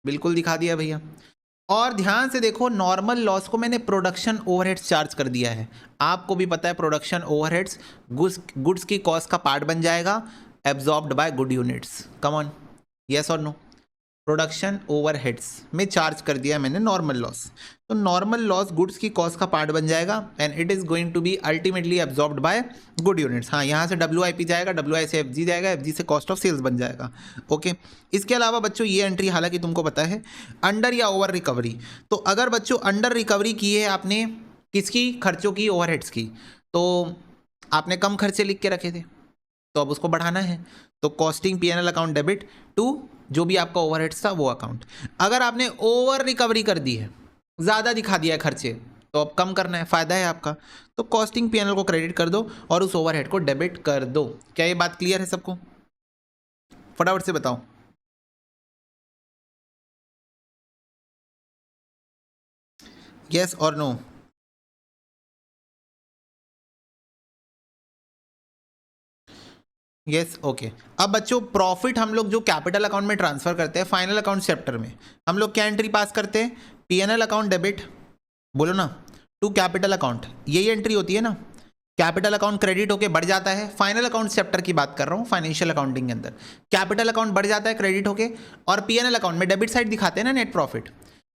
[SPEAKER 1] बिल्कुल दिखा दिया भैया। और ध्यान से देखो, नॉर्मल लॉस को मैंने प्रोडक्शन ओवरहेड्स चार्ज कर दिया है। आपको भी पता है प्रोडक्शन ओवरहेड्स गुड्स की कॉस्ट का पार्ट बन जाएगा, absorbed by good units. Come on, yes और नो? प्रोडक्शन ओवरहेड्स में चार्ज कर दिया मैंने नॉर्मल लॉस, तो नॉर्मल लॉस गुड्स की कॉस्ट का पार्ट बन जाएगा and it is going to be ultimately absorbed by good units. हाँ, यहाँ से WIP जाएगा, WI से FG जाएगा, FG से कॉस्ट ऑफ सेल्स बन जाएगा। ओके, इसके अलावा बच्चों ये एंट्री हालांकि तुमको पता है अंडर या ओवर रिकवरी, तो अगर बच्चों अंडर रिकवरी की है आपने किसकी, खर्चों की, ओवरहेड्स की, तो आपने कम खर्चे लिख के रखे थे तो अब उसको बढ़ाना है, तो costing PNL account debit to जो भी आपका ओवरहेड्स था वो अकाउंट। अगर आपने ओवर रिकवरी कर दी है, ज़्यादा दिखा दिया है खर्चे, तो अब कम करना है, फ़ायदा है आपका, तो कॉस्टिंग पीएनएल को क्रेडिट कर दो और उस ओवरहेड को डेबिट कर दो। क्या ये बात क्लियर है सबको? फटाफट से बताओ। यस और नो? Yes, okay. अब बच्चों प्रॉफिट हम लोग जो कैपिटल अकाउंट में ट्रांसफर करते हैं फाइनल अकाउंट चैप्टर में, हम लोग क्या एंट्री पास करते हैं? पीएनएल अकाउंट डेबिट, बोलो ना, टू कैपिटल अकाउंट, यही एंट्री होती है ना। कैपिटल अकाउंट क्रेडिट होके बढ़ जाता है, फाइनल अकाउंट चैप्टर की बात कर रहा हूँ, फाइनेंशियल अकाउंटिंग के अंदर कैपिटल अकाउंट बढ़ जाता है क्रेडिट होके, और पीएनएल अकाउंट में डेबिट साइड दिखाते हैं ना, net profit,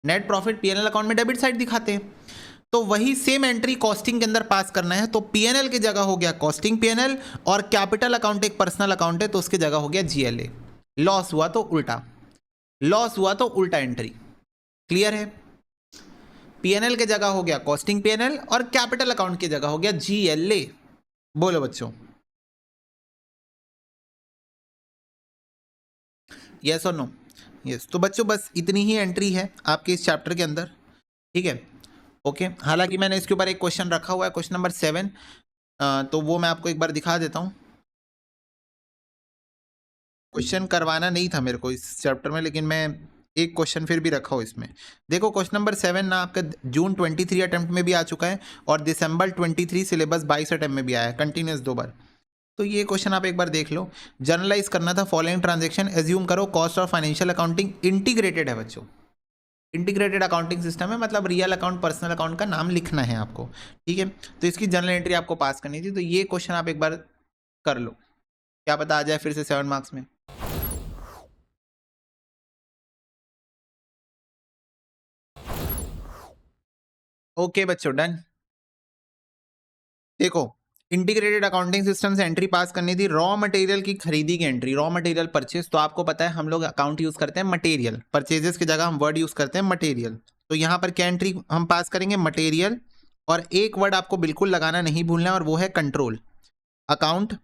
[SPEAKER 1] net profit PNL account में डेबिट साइड दिखाते हैं। तो वही सेम एंट्री कॉस्टिंग के अंदर पास करना है, तो पीएनएल की जगह हो गया कॉस्टिंग पीएनएल, और कैपिटल अकाउंट एक पर्सनल अकाउंट है तो उसकी जगह हो गया जीएलए। लॉस हुआ तो उल्टा, लॉस हुआ तो उल्टा एंट्री। क्लियर है? पीएनएल के जगह हो गया कॉस्टिंग पीएनएल और कैपिटल अकाउंट की जगह हो गया जीएलए। बोलो बच्चों, यस और नो? यस। तो बच्चों बस इतनी ही एंट्री है आपके इस चैप्टर के अंदर, ठीक है? ओके, हालांकि मैंने इसके ऊपर एक क्वेश्चन रखा हुआ है, क्वेश्चन नंबर 7, तो वो मैं आपको एक बार दिखा देता हूँ। क्वेश्चन करवाना नहीं था मेरे को इस चैप्टर में, लेकिन मैं एक क्वेश्चन फिर भी रखा हूँ इसमें। देखो क्वेश्चन नंबर 7 ना आपका जून 23 अटेम्प्ट में भी आ चुका है और दिसंबर 23 सिलेबस 22 अटेम्प्ट में भी आया है, कंटिन्यूस 2 बार। तो ये क्वेश्चन आप एक बार देख लो। जनरलाइज करना था फॉलोइंग ट्रांजेक्शन, एज्यूम करो cost of financial accounting integrated है बच्चों, इंटीग्रेटेड अकाउंटिंग सिस्टम है, मतलब रियल अकाउंट पर्सनल अकाउंट का नाम लिखना है आपको, ठीक है? तो इसकी जनरल एंट्री आपको पास करनी थी, तो ये क्वेश्चन आप एक बार कर लो, क्या पता आ जाए फिर से 7 मार्क्स में। ओके बच्चों, डन। देखो इंटीग्रेटेड अकाउंटिंग सिस्टम से एंट्री पास करनी थी, रॉ मटेरियल की खरीदी की एंट्री, रॉ मटेरियल परचेज, तो आपको पता है हम लोग अकाउंट यूज करते हैं मटेरियल, परचेजेस की जगह हम वर्ड यूज करते हैं मटेरियल, तो यहाँ पर क्या एंट्री हम पास करेंगे? मटेरियल, और एक वर्ड आपको बिल्कुल लगाना नहीं भूलना है और वो है कंट्रोल अकाउंट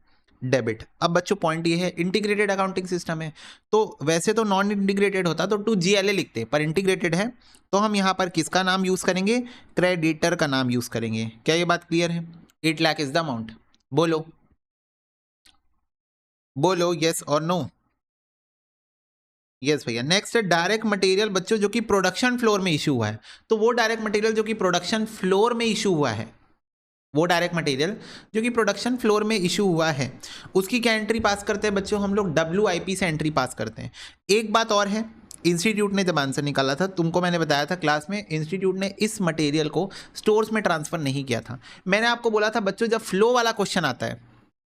[SPEAKER 1] डेबिट। अब बच्चों पॉइंट ये है इंटीग्रेटेड अकाउंटिंग सिस्टम है, तो वैसे तो नॉन इंटीग्रेटेड होता तो 2GLA लिखते, पर इंटीग्रेटेड है तो हम यहाँ पर किसका नाम यूज करेंगे? क्रेडिटर का नाम यूज करेंगे। क्या ये बात क्लियर है? 8 लाख इज द अमाउंट। बोलो बोलो, यस और नो? यस भैया। नेक्स्ट है डायरेक्ट मटेरियल बच्चों, जो कि प्रोडक्शन फ्लोर में इशू हुआ है, तो वो डायरेक्ट मटेरियल जो कि प्रोडक्शन फ्लोर में इशू हुआ है, वो डायरेक्ट मटेरियल जो कि प्रोडक्शन फ्लोर में इशू हुआ है, उसकी क्या एंट्री पास करते हैं बच्चों? हम लोग WIP से एंट्री पास करते हैं। एक बात और है, इंस्टीट्यूट ने जब आंसर निकाला था, तुमको मैंने बताया था क्लास में, इंस्टीट्यूट ने इस मटेरियल को स्टोर्स में ट्रांसफर नहीं किया था। मैंने आपको बोला था बच्चों जब फ्लो वाला क्वेश्चन आता है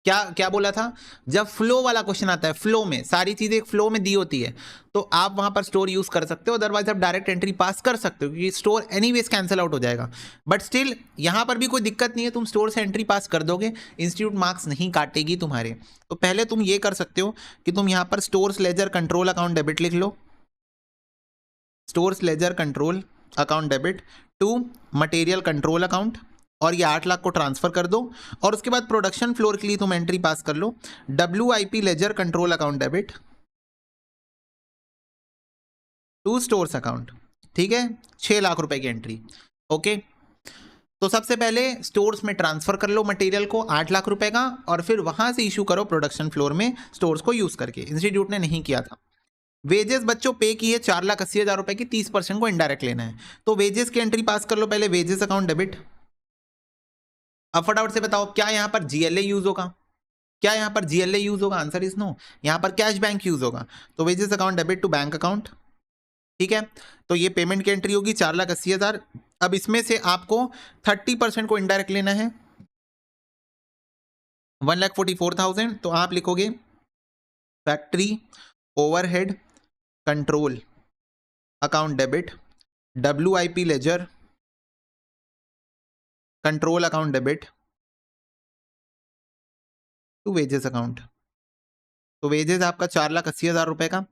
[SPEAKER 1] क्या क्या बोला था, जब फ्लो वाला क्वेश्चन आता है, फ्लो में सारी चीजें एक फ्लो में दी होती है, तो आप वहां पर स्टोर यूज कर सकते हो, अदरवाइज आप डायरेक्ट एंट्री पास कर सकते हो क्योंकि स्टोर एनीवेज कैंसिल आउट हो जाएगा। बट स्टिल यहां पर भी कोई दिक्कत नहीं है, तुम स्टोर से एंट्री पास कर दोगे, इंस्टीट्यूट मार्क्स नहीं काटेगी तुम्हारे। तो पहले तुम ये कर सकते हो कि तुम यहां पर stores ledger control account debit लिख लो, stores ledger control account debit to material control account, और ये 8 लाख को ट्रांसफर कर दो, और उसके बाद प्रोडक्शन फ्लोर के लिए तुम एंट्री पास कर लो WIP ledger control account debit to stores account. ठीक है, 6 लाख रुपए की एंट्री। ओके, तो सबसे पहले स्टोर्स में ट्रांसफर कर लो मटेरियल को 8 लाख रुपए का, और फिर वहां से इशू करो प्रोडक्शन फ्लोर में स्टोर्स को यूज करके। इंस्टीट्यूट ने नहीं किया था। वेजेस बच्चों पे की है 4,80,000 रुपए की, 30% को इनडायरेक्ट लेना है, तो वेजेस की एंट्री पास कर लो पहले, वेजेस अकाउंट डेबिट। अब फटाफट से बताओ क्या यहां पर GLA यूज होगा, क्या यहां पर GLA यूज होगा, आंसर इज नो, यहां पर कैश बैंक यूज होगा, तो wages account debit to bank account. ठीक है, तो ये पेमेंट की एंट्री होगी 4,80,000। अब इसमें से आपको 30% को इनडायरेक्ट लेना है 1,44,000, तो आप लिखोगे factory overhead control account debit WIP ledger control account debit to wages account. तो वेजेस आपका 4,80,000 रुपए का,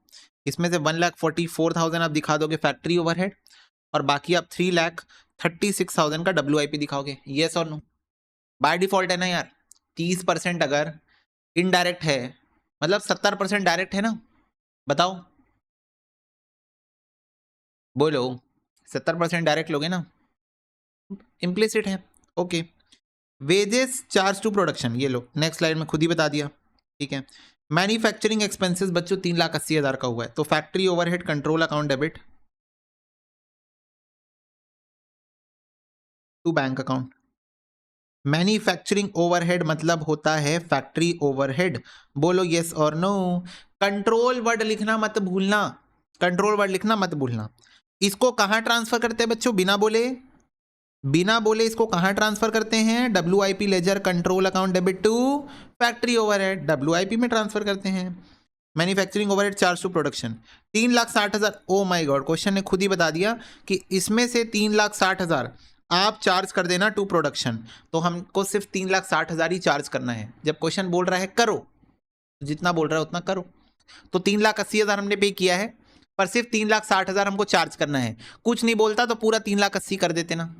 [SPEAKER 1] इसमें से 1,44,000 आप दिखा दोगे फैक्ट्री ओवरहेड, और बाकी आप 3,36,000 का WIP दिखाओगे। येस और नो? बाय डिफॉल्ट है ना यार, 30% अगर इनडायरेक्ट है, मतलब 70% डायरेक्ट है ना, बताओ बोलो, 70% डायरेक्ट लोगे ना, इम्प्लिसिट है। Okay, wages charge to production, ये लो नेक्स्ट स्लाइड में खुद ही बता दिया। ठीक है, मैन्युफैक्चरिंग एक्सपेंसेस बच्चों 3,80,000 का हुआ है, तो factory overhead control account debit to bank account. Manufacturing overhead मतलब होता है फैक्ट्री ओवरहेड, बोलो यस और नो? कंट्रोल वर्ड लिखना मत भूलना, कंट्रोल वर्ड लिखना मत भूलना। इसको कहां ट्रांसफर करते हैं बच्चों, बिना बोले, बिना बोले इसको कहां ट्रांसफर करते हैं, WIP ledger control account debit to factory overhead, WIP में ट्रांसफर करते हैं। Manufacturing overhead charge to production 3,60,000। Oh my god, question ने खुद ही बता दिया कि इसमें से 3,60,000 आप चार्ज कर देना टू प्रोडक्शन, तो हमको सिर्फ 3,60,000 ही चार्ज करना है। जब क्वेश्चन बोल रहा है करो, जितना बोल रहा है उतना करो, तो 3,80,000 हमने पे किया है, पर सिर्फ 3,60,000 हमको चार्ज करना है। कुछ नहीं बोलता तो पूरा 3,80,000 कर देते ना,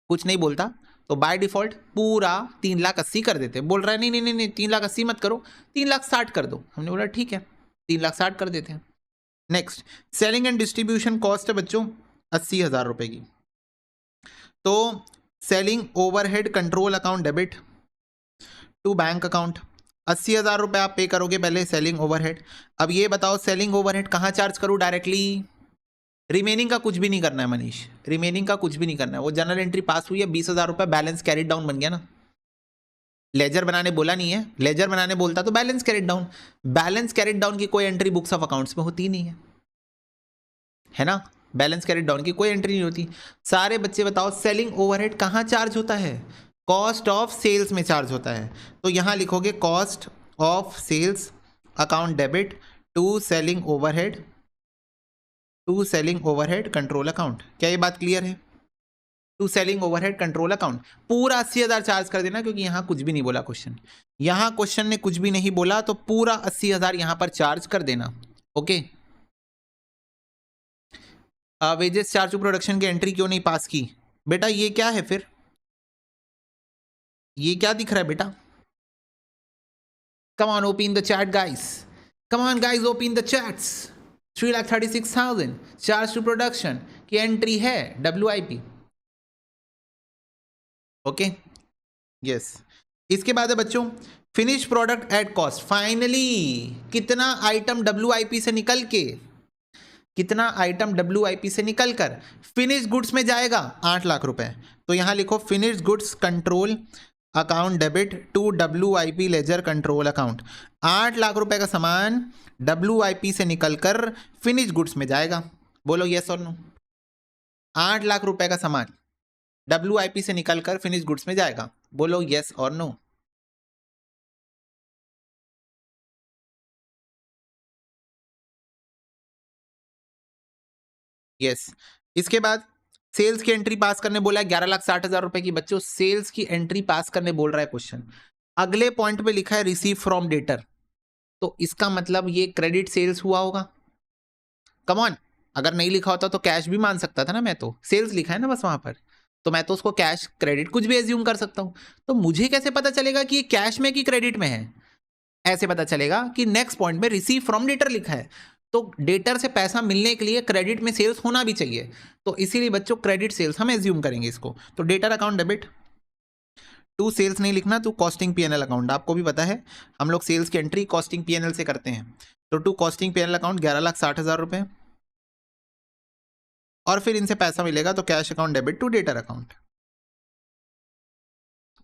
[SPEAKER 1] कुछ नहीं बोलता तो बाय डिफॉल्ट पूरा 3,80,000 कर देते। बोल रहा है नहीं नहीं नहीं नहीं 3,80,000 मत करो, 3,60,000 कर दो, हमने बोला ठीक है 3,60,000 कर देते हैं। Next, selling and distribution cost है बच्चों 80,000 रुपए की, तो selling overhead control account debit to bank account 80,000 रुपए आप पे करोगे पहले सेलिंग ओवरहेड। अब ये बताओ सेलिंग ओवरहेड कहाँ चार्ज करूँ डायरेक्टली, रिमेनिंग का कुछ भी नहीं करना है मनीष, रिमेनिंग का कुछ भी नहीं करना है। वो जनरल एंट्री पास हुई है 20,000 रुपए, बैलेंस कैरिड डाउन बन गया ना, लेजर बनाने बोला नहीं है, लेजर बनाने बोलता तो balance carried down, balance carried down की कोई एंट्री बुक्स ऑफ अकाउंट्स में होती नहीं है ना, बैलेंस कैरिड डाउन की कोई एंट्री नहीं होती। सारे बच्चे बताओ सेलिंग ओवरहेड कहाँ चार्ज होता है, कॉस्ट ऑफ सेल्स में चार्ज होता है, तो यहां लिखोगे cost of sales account debit to selling overhead, to selling overhead control account. क्या ये बात क्लियर है? To selling overhead control account पूरा 80,000 चार्ज कर देना, क्योंकि यहां कुछ भी नहीं बोला क्वेश्चन, यहां क्वेश्चन ने कुछ भी नहीं बोला, तो पूरा 80,000 यहां पर चार्ज कर देना। Okay, wages charge to production की एंट्री क्यों नहीं पास की बेटा, ये क्या है फिर, ये क्या दिख रहा है बेटा? Come on open the chat guys, come on guys open the chats. 3,36,000 charge to production की एंट्री है WIP। ओके यस, इसके बाद है बच्चों finish product at cost. Finally कितना आइटम WIP से निकल के, कितना आइटम WIP से निकलकर फिनिश गुड्स में जाएगा, 8 लाख रुपए। तो यहां लिखो finish goods control account debit to WIP ledger control account. 8 lakh रुपए का सामान WIP से निकलकर फिनिश गुड्स में जाएगा, बोलो यस और नो? 8 लाख रुपए का सामान WIP से निकलकर फिनिश गुड्स में जाएगा, बोलो यस और नो? यस। इसके बाद सेल्स की एंट्री पास करने बोला है 11,60,000 रुपए की। बच्चों सेल्स की एंट्री पास करने बोल रहा है क्वेश्चन। अगले पॉइंट पे लिखा है रिसीव फ्रॉम डेटर, तो इसका मतलब ये क्रेडिट सेल्स हुआ होगा। कम ऑन, अगर नहीं लिखा होता तो कैश भी मान सकता था ना, मैं तो सेल्स लिखा है ना बस वहां पर, तो मैं तो उसको कैश क्रेडिट कुछ भी एज्यूम कर सकता हूं। तो मुझे कैसे पता चलेगा कि ये कैश में कि क्रेडिट में है? ऐसे पता चलेगा कि नेक्स्ट पॉइंट में रिसीव फ्रॉम डेटर लिखा है, तो डेटर से पैसा मिलने के लिए क्रेडिट में सेल्स होना भी चाहिए, तो इसीलिए बच्चों क्रेडिट सेल्स हम एज्यूम करेंगे इसको। तो debtor account debit, to sales नहीं लिखना, टू कॉस्टिंग पीएनएल अकाउंट। आपको भी पता है हम लोग सेल्स की एंट्री कॉस्टिंग पीएनएल से करते हैं, तो टू कॉस्टिंग पीएनएल अकाउंट 11,60,000 रुपए, और फिर इनसे पैसा मिलेगा तो cash account debit to debtor account.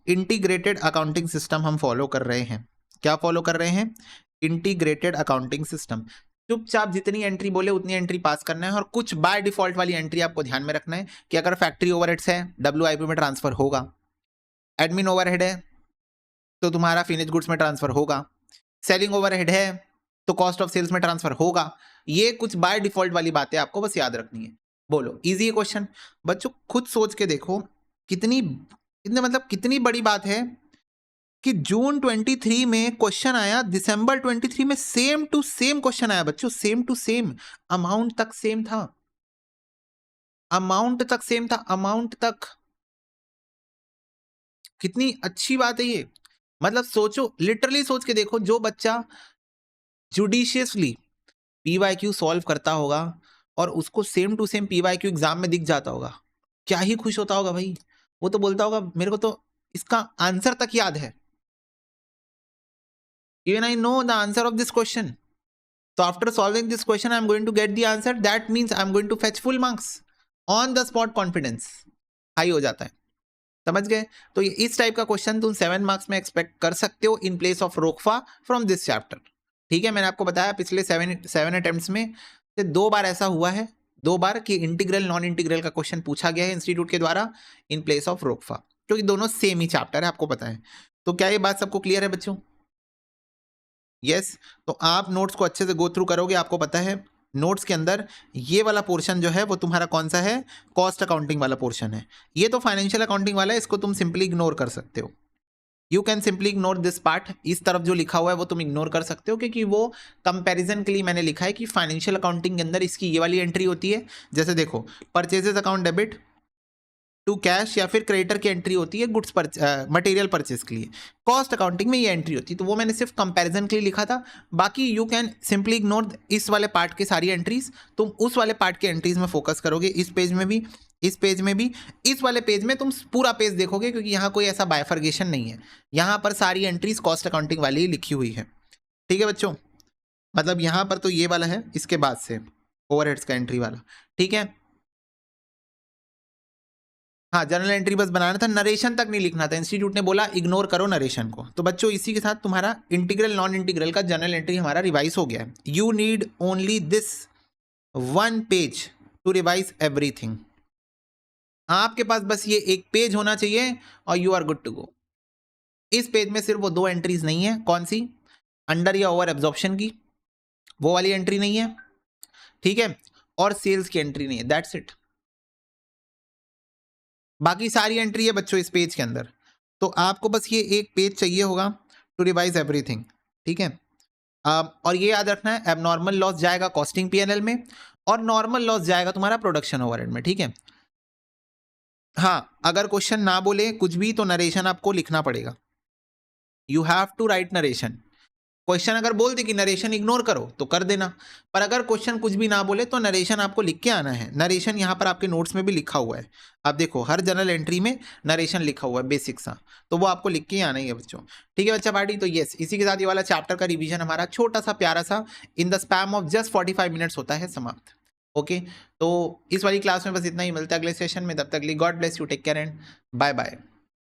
[SPEAKER 1] Integrated accounting system हम फॉलो कर रहे हैं। क्या फॉलो कर रहे हैं? Integrated accounting system. चुपचाप जितनी एंट्री बोले उतनी एंट्री पास करना है, और कुछ बाय डिफॉल्ट वाली एंट्री आपको ध्यान में रखना है कि अगर फैक्ट्री ओवरहेड्स है डब्ल्यूआईपी में ट्रांसफर होगा, एडमिन ओवरहेड है तो तुम्हारा फिनिश गुड्स में ट्रांसफर होगा, सेलिंग ओवरहेड है तो कॉस्ट ऑफ सेल्स में ट्रांसफर होगा। ये कुछ बाय डिफॉल्ट वाली बातें आपको बस याद रखनी है। बोलो इजी है क्वेश्चन? बच्चों खुद सोच के देखो कितनी बड़ी बात है कि जून 23 में क्वेश्चन आया, दिसंबर 23 में सेम टू सेम क्वेश्चन आया बच्चों, सेम टू सेम, अमाउंट तक सेम था, अमाउंट तक सेम था, अमाउंट तक। कितनी अच्छी बात है ये, मतलब सोचो, लिटरली सोच के देखो, जो बच्चा जुडिशियसली पीवाईक्यू सॉल्व करता होगा और उसको same to same PYQ exam में दिख जाता होगा, क्या ही खुश होता होगा भाई। वो तो बोलता होगा मेरे को तो इसका आंसर तक याद है, even I know the answer of this question, so after solving this question I'm going to get the answer, that means I'm going to fetch full marks, on the spot confidence high हो जाता है। समझ गए? तो ये इस type का question तुम 7 मार्क्स में एक्सपेक्ट कर सकते हो इन प्लेस ऑफ रोकफा फ्रॉम दिस चैप्टर। ठीक है, मैंने आपको बताया पिछले 7 अटेम्प्ट्स में से 2 बार ऐसा हुआ है, 2 बार कि इंटीग्रल नॉन इंटीग्रल का क्वेश्चन पूछा गया है इंस्टीट्यूट के द्वारा इन प्लेस ऑफ रोकफा, क्योंकि दोनों सेम ही चैप्टर है, आपको पता है। तो क्या ये बात सबको क्लियर है बच्चों? यस। तो आप नोट्स को अच्छे से गो थ्रू करोगे, आपको पता है नोट्स के अंदर ये वाला पोर्शन जो है वो तुम्हारा कौन सा है? कॉस्ट अकाउंटिंग वाला पोर्शन है। ये तो फाइनेंशियल अकाउंटिंग वाला है, इसको तुम सिंपली इग्नोर कर सकते हो, you can simply ignore this part. इस तरफ जो लिखा हुआ है वो तुम इग्नोर कर सकते हो, क्योंकि वो कंपैरिजन के लिए मैंने लिखा है कि फाइनेंशियल अकाउंटिंग के अंदर इसकी ये वाली एंट्री होती है। जैसे देखो, purchases account debit to cash, या फिर क्रेडिटर की एंट्री होती है गुड्स मटेरियल परचेज के लिए। कॉस्ट अकाउंटिंग में ये एंट्री होती है, तो वो मैंने सिर्फ कंपैरिजन के लिए लिखा था। बाकी यू कैन सिंपली इग्नोर इस वाले पार्ट की सारी एंट्रीज, तुम उस वाले पार्ट की एंट्रीज में फोकस करोगे, इस पेज में भी, इस पेज में भी। इस वाले पेज में तुम पूरा पेज देखोगे, क्योंकि यहाँ कोई ऐसा बायफर्गेशन नहीं है, यहाँ पर सारी एंट्रीज कॉस्ट अकाउंटिंग वाली ही लिखी हुई है। ठीक है बच्चों, मतलब यहाँ पर तो ये वाला है, इसके बाद से ओवरहेड्स का एंट्री वाला। ठीक है, हाँ, जर्नल एंट्री बस बनाना था, नरेशन तक नहीं लिखना था, इंस्टीट्यूट ने बोला इग्नोर करो नरेशन को। तो बच्चों इसी के साथ तुम्हारा इंटीग्रल नॉन इंटीग्रल का जर्नल एंट्री हमारा रिवाइज हो गया है। You need only this 1 page to revise everything. आपके पास बस ये एक पेज होना चाहिए और you are good to go. इस पेज में सिर्फ वो 2 एंट्रीज नहीं है, कौन सी? अंडर या ओवर एब्जॉर्प्शन की वो वाली एंट्री नहीं है, ठीक है, और सेल्स की एंट्री नहीं है, दैट्स इट। बाकी सारी एंट्री है बच्चों इस पेज के अंदर। तो आपको बस ये एक पेज चाहिए होगा टू रिवाइज एवरीथिंग। ठीक है, और ये याद रखना है, एबनॉर्मल लॉस जाएगा कॉस्टिंग पीएनएल में, और नॉर्मल लॉस जाएगा तुम्हारा प्रोडक्शन ओवरहेड में। ठीक है, हाँ, अगर क्वेश्चन ना बोले कुछ भी तो नरेशन आपको लिखना पड़ेगा, you have to write narration. Question अगर बोल दे कि नरेशन इग्नोर करो तो कर देना, पर अगर क्वेश्चन कुछ भी ना बोले तो नरेशन आपको लिख के आना है। नरेशन यहाँ पर आपके नोट्स में भी लिखा हुआ है, आप देखो हर जर्नल एंट्री में नरेशन लिखा हुआ है बेसिक सा, तो वो आपको लिख के ही आना ही है बच्चों। ठीक है बच्चा पार्टी, तो यस, इसी के साथ ये वाला चैप्टर का रिवीजन हमारा छोटा सा प्यारा सा in the span of just 45 minutes होता है समाप्त। ओके, तो इस वाली क्लास में बस इतना ही, मिलता है अगले सेशन में, तब तक god bless you, take care and bye bye.